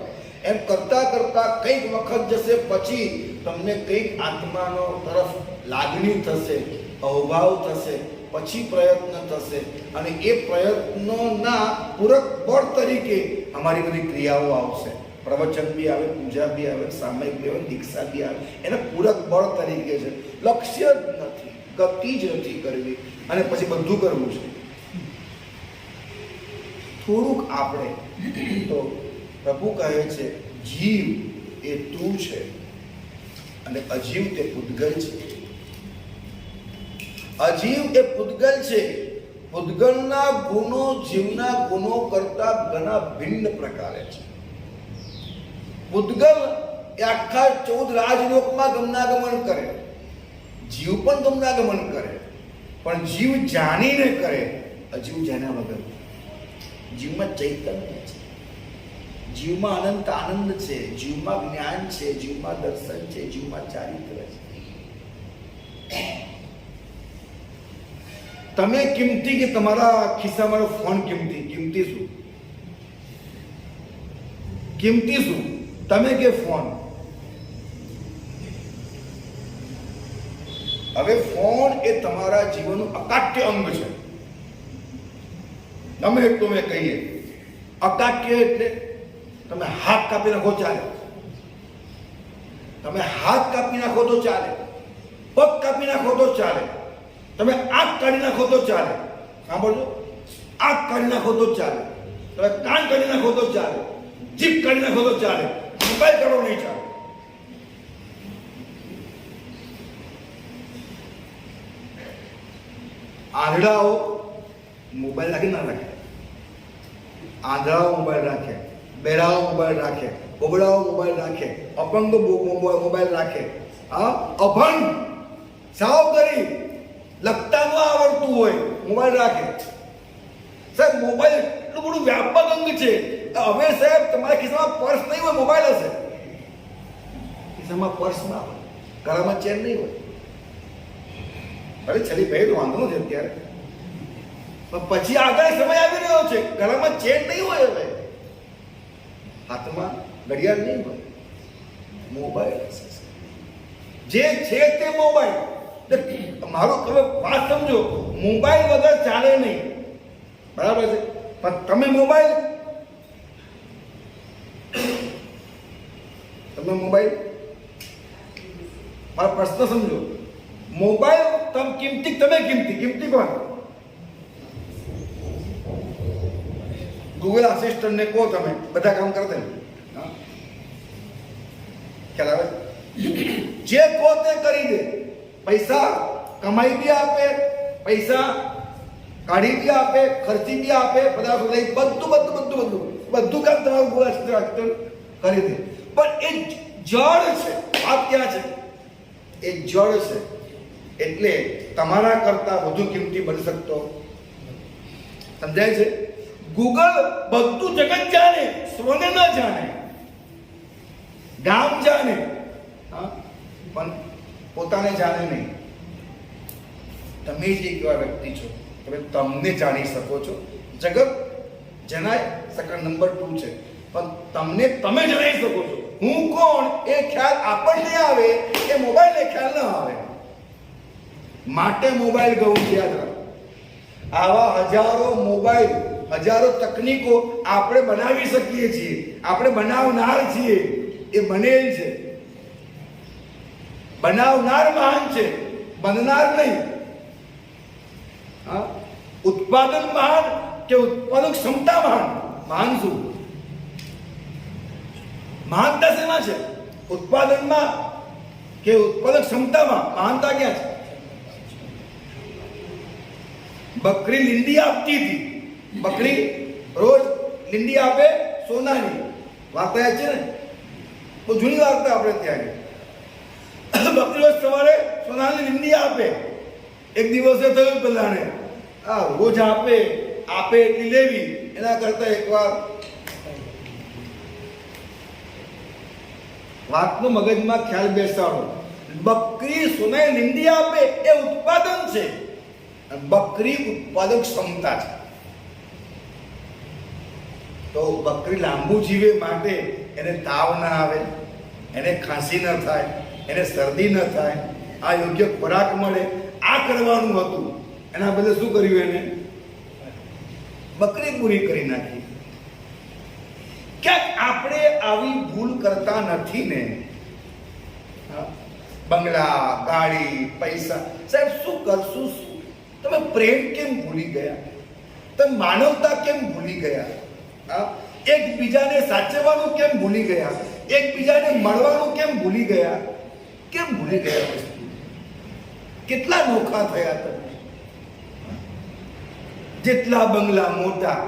એમ કરતા કરતા કંઈક વખત જશે પછી તમને કંઈક આત્માનો તરફ લાગણી થશે, અહોભાવ થશે, પછી પ્રયત્ન થશે અને એ પ્રયત્નોના પૂરક બળ તરીકે અમારી બધી ક્રિયાઓ આવશે. પ્રવચન બી આવે, પૂજા બી આવે, સામયિક બી આવે, દીક્ષા બી આવે. એના પૂરક બળ તરીકે છે. લક્ષ્ય જ નથી, ગતિ જ નથી કરવી અને પછી બધું કરવું છે. થોડુંક આપણે તો પ્રભુ કહે છે જીવ એ તું છે અને અજીવ તે પૂતગલ છે. અજીવ એ પૂતગલ છે. પૂતગલના ગુણો જીવના ગુણો કરતા ઘણા ભિન્ન પ્રકારે છે. પૂતગલ એ આખા 14 રાજલોકમાં ગમનાગમન કરે, જીવ પણ ગમનાગમન કરે, પણ જીવ જાણીને કરે, અજીવ જાણ્યા વગર. જીવમાં ચૈતન્ય છે, જીવમાં અનંત આનંદ છે, જીવમાં જ્ઞાન છે, જીવમાં દર્શન છે, જીવમાં ચારિત્ર છે. તમે કિંમતી કે તમારા ખિસ્સામાં ફોન કિંમતી? કિંમતી શું? કિંમતી શું? તમે કે ફોન? હવે ફોન એ તમારા જીવનનું અકાટ્ય અંગ છે. તમે એટલું મેં કહીએ અકાટ્ય એટલે તમે હાથ કાપી નાખો ચાલે, તમે હાથ કાપી નાખો તો ચાલે, પગ કાપી નાખો તો ચાલે, તમે આંખ કાઢી નાખો તો ચાલે. સાંભળજો, આંખ કાઢી નાખો તો ચાલે, તમે કાન કાઢી નાખો તો ચાલે, જીભ કાઢી નાખો તો ચાલે, મોબાઈલ કાઢો નહીં ચાલે. આંધળાઓ મોબાઈલ રાખી ના રાખે, આંધળાઓ મોબાઈલ રાખે, બહેરાઓ મોબાઈલ રાખે, બોબડાઓ મોબાઈલ રાખે, અપંગ મોબાઈલ રાખે, અભણ સાવ ગરીબ લખતા ન આવડતું હોય મોબાઈલ રાખે. સાહેબ મોબાઈલ એટલું બધું વ્યાપક અંગ છે. હવે સાહેબ તમારા ખિસ્સામાં પર્સ નહીં હોય, મોબાઈલ હશે. ખિસ્સામાં પર્સ ના હોય, ગળામાં ચેન નહીં હોય. અરે છેલ્લી પહેલું વાંધો નથી અત્યારે, પણ પછી આગળ સમય આવી રહ્યો છે, ગળામાં ચેન નહીં હોય, હવે હાથમાં ઘડિયાળ નહીં હોય, મોબાઈલ હશે. જે છે તે મોબાઈલ. મારું તમે વાત સમજો, મોબાઈલ વગર ચાલે નહીં, બરાબર છે? પણ તમે મોબાઈલ મારો પ્રશ્ન સમજો. મોબાઈલ તમે કિંમતી, તમે કિંમતી કોણ? ગૂગલ આસિસ્ટન્ટને કહો તમે, બધા કામ કરી દે. ખ્યાલ આવે? જે કહો તે કરી દે. પૈસા કમાઈ બી આપે, પૈસા કાઢી બી આપે, ખર્ચી બી આપે, પદાર્થો લઈ બધું કામ તમારું ગૂગલ આસિસ્ટન્ટ કરી દે. પણ એ જળ છે. વાત ક્યાં છે? એ જળ છે. એટલે તમારા કરતા વધુ કિંમતી બની શકતો. સમજાય છે? ગૂગલ બધું જગત જાણે, સ્વને ન જાણે, ગામ જાણે, પણ પોતાને જાણે નહીં. તમે જ એક એવા વ્યક્તિ છો, તમે તમને જાણી શકો છો. જગત જણાય સકળ નંબર 2 છે, પણ તમને તમે જણાઈ શકો છો. હું કોણ એ ખ્યાલ આપણને આવે, એ મોબાઈલને ખ્યાલ ન આવે. માટે મોબાઈલ ગૌ યાદ રાખો. આવા હજારો મોબાઈલ, હજારો તકનીકો આપણે બનાવી શકીએ છીએ. આપણે બનાવનાર છીએ. એ બનેલ છે. બનાવનાર મહાન છે, બનનાર નહીં. ઉત્પાદન મહાન કે ઉત્પાદક ક્ષમતા મહાન? મહાન શું? મહાનતા શેમાં છે? ઉત્પાદનમાં કે ઉત્પાદક ક્ષમતામાં? મહાનતા ક્યાં છે? બકરી લીંડી આપતી હતી, બકરી રોજ લીંડી આપે સોનાની, વાર્તા યાદ છે ને? બહુ જૂની વાર્તા આપણે ત્યાં. બકરી રોજ સવારે સોનાની લીંડી આપે. એક દિવસે થયું પેલાને, આ રોજ આપે એટલી લેવી, એના કરતા એકવાર વાતનો મગજમાં ખ્યાલ બેસાડો. બકરી સોનાની લીંડી આપે એ ઉત્પાદન છે, બકરી ઉત્પાદક ક્ષમતા છે. તો બકરી લાંબુ જીવે માટે એને તાવ ના આવે, એને ખાંસી ન થાય, એને શરદી ન થાય, આ યોગ્ય ખોરાક મળે, આ કરવાનું હતું. એના બદલે શું કર્યું? એને બકરી પૂરી કરી નાખી. ક્યાંક આપણે આવી ભૂલ કરતા નથી ને? બંગલા, ગાડી, પૈસા, સાહેબ શું કરશું? શું તમે પ્રેમ કેમ ભૂલી ગયા? તમે માનવતા કેમ ભૂલી ગયા? એકબીજાને સાચવવાનું કેમ ભૂલી ગયા? એકબીજાને મળવાનું કેમ ભૂલી ગયા? કેમ ભૂલી ગયા? કેટલા નોખા થયા તમે! જેટલા બંગલા મોટા,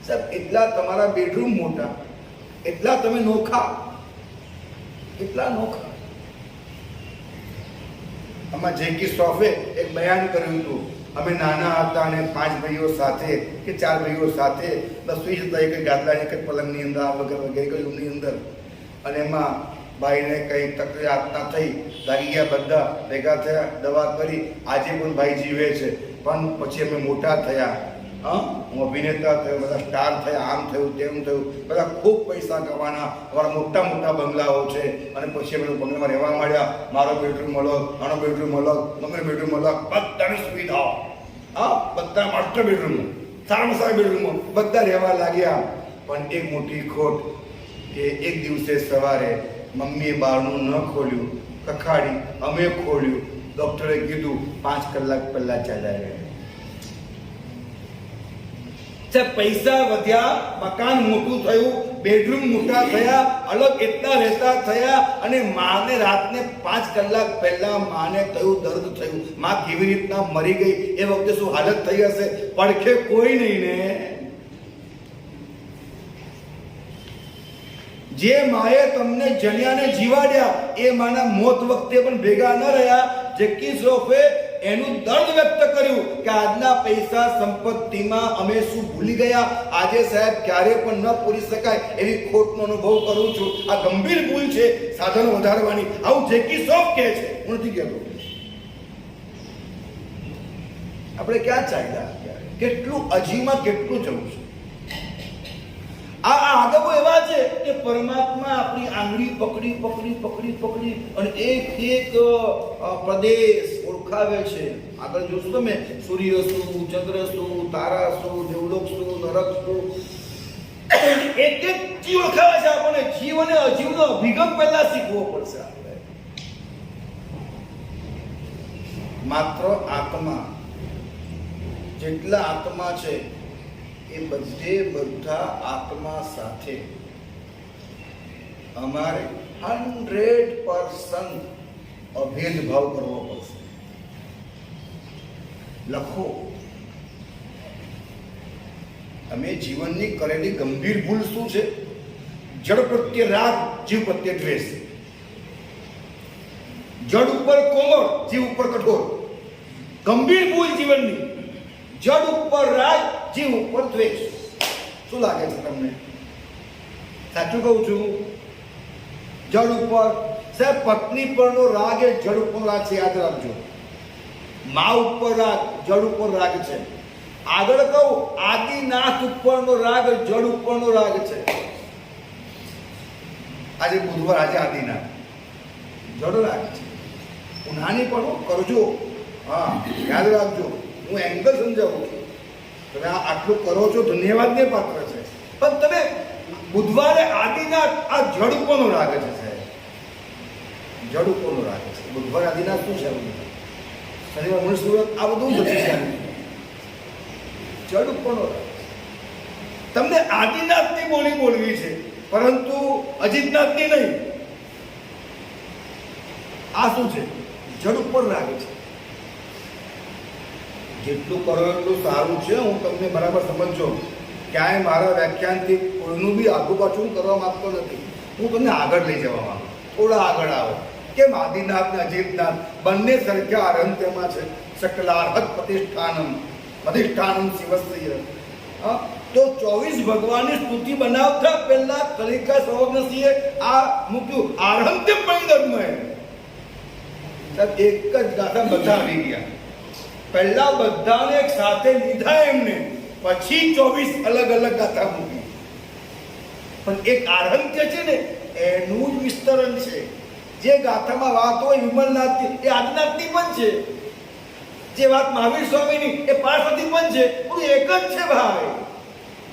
સાહેબ એટલા તમારા બેડરૂમ મોટા, એટલા તમે નોખા, એટલા નોખા. આમાં જેકી શ્રોફે એક બયાન કર્યું હતું. અમે નાના હતા અને 5 ભાઈઓ સાથે કે 4 ભાઈઓ સાથે સુઈ જતા એક ગાદલા, એક પલંગની અંદર, આ વગર વગેરે રૂમની અંદર. અને એમાં ભાઈને કંઈ તકલીફ ના થઈ, લાગી ગયા, બધા ભેગા થયા, દવા કરી. આજે પણ ભાઈ જીવે છે. પણ પછી અમે મોટા થયા, હું અભિનેતા થયો, બધા સ્ટાર થયા, આમ થયું, તેમ થયું, બધા ખૂબ પૈસા કમાના, અમારા મોટા મોટા બંગલાઓ છે. અને પછી અમે બંગલામાં રહેવા માંડ્યા. મારો બેડરૂમ અલગ, આનો બેડરૂમ અલગ, મમ્મીનો બેડરૂમ અલગ, બધાની સુવિધાઓ, બધા માસ્ટર બેડરૂમ, સારામાં સારા બેડરૂમો, બધા રહેવા લાગ્યા. પણ એક મોટી ખોટ કે એક દિવસે સવારે મમ્મીએ બારણું ન ખોલ્યું, કખાડી, અમે ખોલ્યું. ડોક્ટરે કીધું 5 કલાક પહેલા ચાલ્યા ગયા. પૈસા વધ્યા, મકાન મોટું થયું, બેડરૂમ મોટા થયા, અલગ એટલા રહેતા થયા. અને માને રાતને 5 કલાક પહેલા માને થયું, દર્દ થયું, માં કેવી રીતના મરી ગઈ, એ વખતે શું હાલત થઈ હશે? પડખે કોઈ નહીં ને. જે માએ તમને જન્યાને જીવાડ્યા, એ માના મોત વખતે પણ ભેગા ન રહ્યા. જેકી શ્રોફે એનું દર્દ વ્યક્ત કર્યું કે આજના પૈસા સંપત્તિમાં અમે શું ભૂલી ગયા. આજે સાહેબ ક્યારે પણ ન પૂરી શકાય એવી ખોટનો અનુભવ કરું છું. આ ગંભીર ભૂલ છે સાધનો વધારવાની. આવું જેકી શ્રોફ કહે છે, હું નથી કહેતો. આપણે ક્યાં ચાલ્યા? કેટલું અજીમાં કેટલું જવું છે. આ આગમો એવા છે કે પરમાત્મા આપણી આંગળી પકડી પકડી પકડી પકડી અને એક એક પ્રદેશ ઓળખાવે છે. આગળ જોશો તમે, સૂર્ય શું, ચંદ્ર શું, તારા શું, દેવલોક શું, નરક શું, એક એક જીવ ઓળખાવે છે. આપણને જીવ અને અજીવનો અભિગમ પહેલા શીખવો પડશે. આપણે માત્ર આત્મા, જેટલા આત્મા છે એ બધા આત્મા સાથે અમારે 100% અભેદભાવ કરવો પડશે. લખો, અમે જીવનની કરેલી ગંભીર ભૂલ શું છે? જડ પ્રત્યે રાગ, જીવ પ્રત્યે દ્વેષ. જડ ઉપર કોમળ, જીવ ઉપર કઠોર. ગંભીર ભૂલ જીવનની. જડ ઉપર રાગ, જીવ ઉપર દ્વેષ. શું લાગે છે તમને? સાચું કહું છું? જડ ઉપર, સાહેબ પત્ની પરનો રાગ એ જડ ઉપર રાગ છે, યાદ રાખજો. મા ઉપર રાગ, જડ ઉપર રાગ છે. આગળ કહું, આદિનાથ ઉપરનો રાગ જડ ઉપરનો રાગ છે. આજે બુધવાર, આજે આદિનાથ, જડ રાગ છે. ઉનાની પણ કરજો. હા, યાદ રાખજો. હું એંગલ સમજાવું છું. તમે આટલું કરો છો, ધન્યવાદને પાત્ર છે. પણ તમે બુધવારે આદિનાથ, આ જડ ઉપરનો રાગ છે સાહેબ, જડ ઉપરનો રાગ છે. બુધવારે આદિનાથ શું છે? શનિવાર મૂળ સુરત, આ બધું જ છે. જડ ઉપરનો રાગ. તમને આદિનાથની બોલી બોલવી છે, પરંતુ અજીતનાથની નહીં. આ શું છે? જડ ઉપર રાગ છે. જેટલું કરો એટલું સારું છે. હું તમને બરાબર સમજો. ક્યાંય મારા વ્યાખ્યાનથી કોઈનું બી આગુ પાછું કરવા માંગતો નથી. હું તમને આગળ લઈ જવા માંગુ. થોડા આગળ આવો. કેમ આદિનાથ ને અજીતનાથ બંને સરખા અરંત્યમાં છે. સકલાર્હત પ્રતિષ્ઠાનમ શિવસ્ય. તો 24 ભગવાનની સ્તુતિ બનાવતા પહેલા કલિકા સર્વજ્ઞસિંહે આ મૂક્યું આરંત્ય પરિદર્મય. એક જ ગાથા બધા આવી ગયા. પહેલા બધાને એક સાથે લીધા એમને, પછી 24 અલગ અલગ ગાથા મૂકી. પણ એક આરંત્ય છે ને એનું જ વિસ્તરણ છે. જે ગાથામાં વાત હોય વિમલનાથની એ આદિનાથની પણ છે. જે વાત મહાવીર સ્વામીની એ પાર્વતી પણ છે. બધું એક જ છે ભાઈ.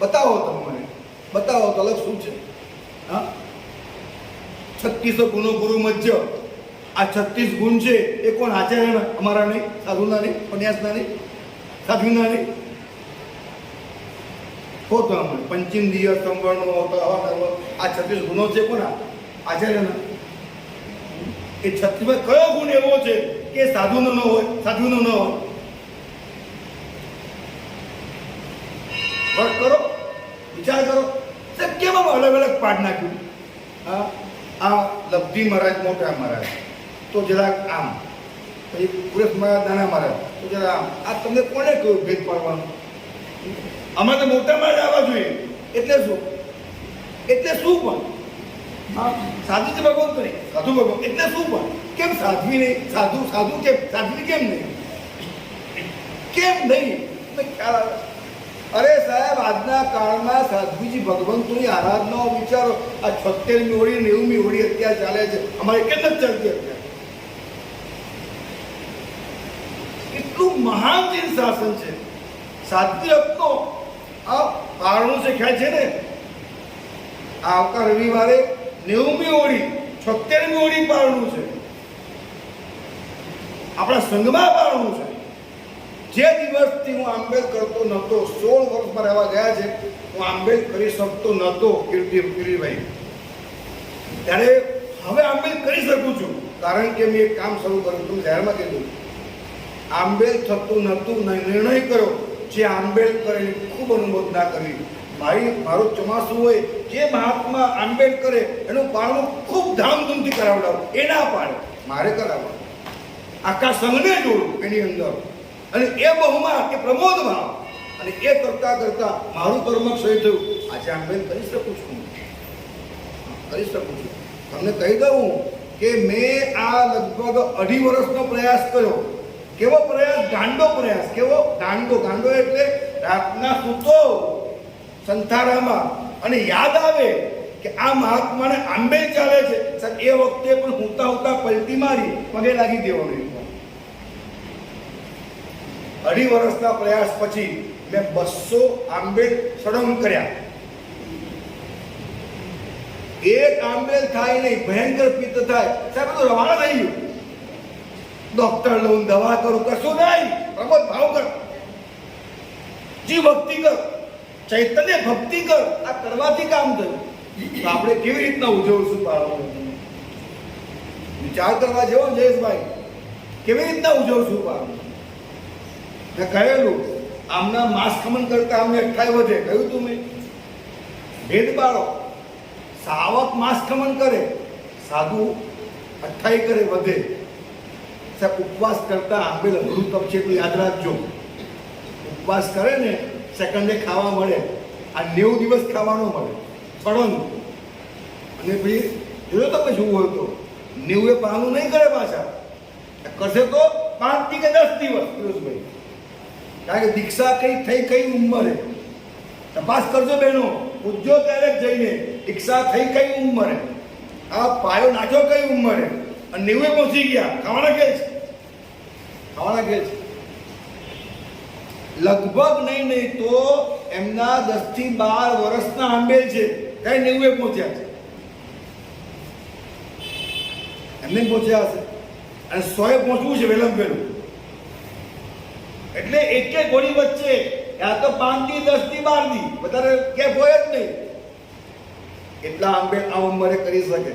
બતાવો તમે મને, બતાવો તો અલગ શું છે? હા, 36 ગુણો ગુરુ મધ્ય. આ 36 ગુણ છે એ કોણ? આચાર્ય અમારા નહીં, સાધુના નહીં, પન્યાસના નહીં, સાધ્વીના નહીં. હો તો અમે પંચિન્દ્રિય સંવર્ણો આ 36 ગુણો છે કોના? આચાર્યના. એ 36 કયો ગુણ એવો છે કે સાધુનો ન હોય, સાધ્વીનો ન હોય? વર્ક કરો, વિચાર કરો. કેમ અલગ અલગ પાડ નાખ્યું? હા, આ લબ્ધિ મહારાજ મોટા મહારાજ તો જરાક આમ, પછી પુરેશ મહારાજ નાના મહારાજ તો જરા આમ. આ તમને કોને કહ્યું ભેદ પાડવાનું? આમાં તો મોટા મહારાજ આવવા જોઈએ. એટલે શું? એટલે શું પણ? હા, સાધુ છે ભગવાન તો નહીં, સાધુ ભગવાન એટલે શું પણ? કેમ સાધ્વી નહીં? સાધુ સાધુ કેમ? સાધ્વી કેમ નહીં? કેમ નહીં? ખ્યાલ આવે? અરે સાહેબ, આજના કાળમાં સાધ્વીજી ભગવંતોની આરાધનાઓ વિચારો. આ 76મી હોળી, 90મી હોળી અત્યારે ચાલે છે. અમારે કેમ નથી ચાલતી અત્યારે? કેટલું મહાન જીન શાસન છે. સાધ્વી રત્નો આ પારણું છે, ખ્યાલ છે ને? આવતા રવિવારે 90મી હોળી, 76મી હોળી પારણું છે. આપણા સંઘમાં પારણું છે. જે દિવસથી હું આંબેલ કરતો નહોતો, 16 વર્ષમાં રહેવા ગયા છે, હું આંબેલ કરી શકતો નહોતો કીર્તિભાઈ, ત્યારે હવે આંબેલ કરી શકું છું. કારણ કે મેં એક કામ શરૂ કર્યું. તમે જાહેરમાં કીધું આંબેલ થતું નહોતું, નિર્ણય કર્યો જે આંબેલ કરે ખૂબ અનુમોદના કરી. ભાઈ, મારું ચોમાસું હોય, જે મહાત્મા આંબેલ કરે એનું પારણું ખૂબ ધામધૂમથી કરાવડાવું. એ ના પાડે, મારે કરાવવાનું. આખા સંઘને જોડું એની અંદર, અને એ બહુમાં કે પ્રમોદમાં, અને એ કરતા કરતા મારું કર્મ ક્ષય થયું. આજે આંબેલ કરી શકું છું, કરી શકું છું. તમને કહી દઉં કે મેં આ લગભગ 2.5 વર્ષનો પ્રયાસ કર્યો. કેવો પ્રયાસ? ગાંડો પ્રયાસ. કેવો? ગાંડો. ગાંડો એટલે રાતના સૂતો સંથારામાં અને યાદ આવે કે આ મહાત્માને આંબેલ ચાલે છે. એ વખતે પણ હુંતા હુંતા પલટી મારી પગે લાગી દેવાનું. 2.5 વર્ષના પ્રયાસ પછી મેં 200 આંબેલ સળંગ કર્યા. એક આંબેલ થાય નહીં, ભયંકર પિત્ત થાય. સાહેબ, તો રવાના થઈ ગયું. ડોક્ટર લઉં, દવા કરું, કશું નહીં. પ્રમોદ ભાવ કર, જીવ ભક્તિ કર, ચૈતન્ય ભક્તિ કર. આ કરવાથી કામ થયું. તો આપણે કેવી રીતના ઉજવશું પારણું? વિચાર કરવા જેવો જયેશભાઈ. કેવી રીતના ઉજવશું પારણું? મેં કહેલું આમના માસ ખમન કરતા અમને 28 વધે. કહ્યું તું મેં, ભેદ બાળો. સાવક માસ ખમન કરે, સાધુ 28 કરે, વધે. સાહેબ, ઉપવાસ કરતા આંબેલ અઘરું તપ છે, એટલું યાદ રાખજો. ઉપવાસ કરે ને સેકન્ડે ખાવા મળે, આ 90 દિવસ ખાવાનો મળે સળંગ. અને પછી જોયો તમે શું હોય તો 90 પાનું નહીં કરે પાછા, કરશે તો 5 થી કે 10 દિવસ. ભાઈ, કારણ કે દીક્ષા કઈ ઉંમરે તપાસ કરજો બહેનો, પૂછજો ત્યારે જઈને દીક્ષા થઈ કઈ ઉંમરે, આ પાયો નાખ્યો કઈ ઉંમરે, અને 90 પહોંચી ગયા. ખાવાના કે છે, ખાવાના કે છે. લગભગ નહીં તો એમના 10 થી 12 વર્ષના આંબેલ છે, કઈ 90 પહોંચ્યા છે. એમને પહોંચ્યા હશે, અને 100 પહોંચવું છે વહેલા વહેલું. એટલે એક ગોળી વચ્ચે યા તો 5 થી 10 થી 12 દી વધારે ગેપ હોય જ નહીં. એટલા આંબેલ આ ઉંમરે કરી શકે.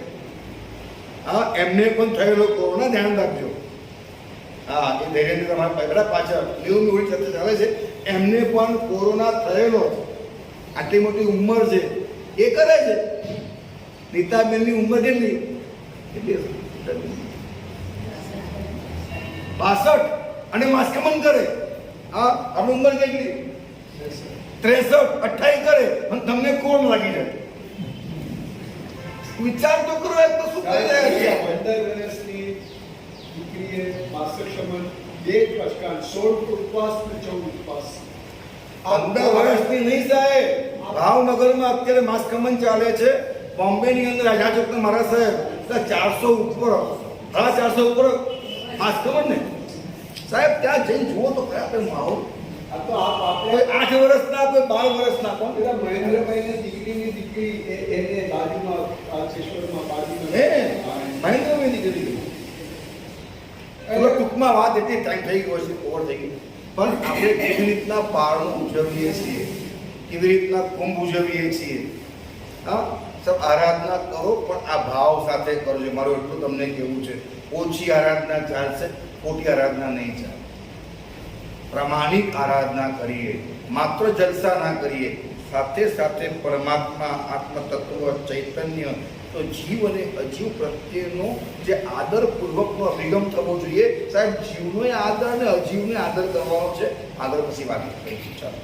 હા, એમને પણ થયેલો કોરોના, ધ્યાન રાખજો. હા, એ ધૈર્યની તમારા પગડા પાછળ 90 મિનિટ સાથે ચાલે છે. એમને પણ કોરોના થયેલો. આટલી મોટી ઉંમર છે એ કરે છે. નીતાબેનની ઉંમર કેટલી? 62 અને માસ્કમન કરે. હા, આપણી ઉંમર કેટલી? 63, 28 કરે અને તમને કોણ લાગી જાય? વિચાર તો કરો, એક તો શું કરી રહ્યા છે? 15 વર્ષની દીકરીએ માસ્કમન 2 પચકાન 16 ઉપવાસ ને 14 ઉપવાસ. 15 વર્ષની નહીં સાહેબ, ભાવનગરમાં અત્યારે માસ્કમન ચાલે છે. બોમ્બેની અંદર રાજા ચોક મારા સાહેબ 400 ઉપર, 450 ઉપર માસ્કમન ને સાહેબ. ત્યાં જઈને જુઓ તો કયા આપણે માહોલ. આ તો આપણે કોઈ 8 વર્ષના, કોઈ 12 વર્ષના, કોણ? પેલા મહેન્દ્રભાઈની દીકરીની દીકરી એને બાજુમાં આ ચેશ્વરમાં બાજુમાં હે મહેન્દ્રભાઈ દીકરી. એટલે ટૂંકમાં વાત એટલી ટાઈમ થઈ ગયો છે, ઓવર થઈ ગઈ. પણ આપણે કેવી રીતના પારણું ઉજવીએ છીએ, કેવી રીતના કુંભ ઉજવીએ છીએ. હા, સબ આરાધના કરો પણ આ ભાવ સાથે કરજો. મારું એટલું તમને કહેવું છે, ઓછી આરાધના ચાલશે, ખોટી આરાધના નહીં ચાલે. પ્રામાણિક આરાધના કરીએ, માત્ર જલસા ના કરીએ, સાથે સાથે પરમાત્મા, આત્મતત્વ, ચૈતન્ય, તો જીવ અને અજીવ પ્રત્યેનો જે આદરપૂર્વકનો અભિગમ થવો જોઈએ. સાહેબ, જીવનો આદર અને અજીવને આદર કરવાનો છે. આગળ પછી વાત કરીશું. ચાલો.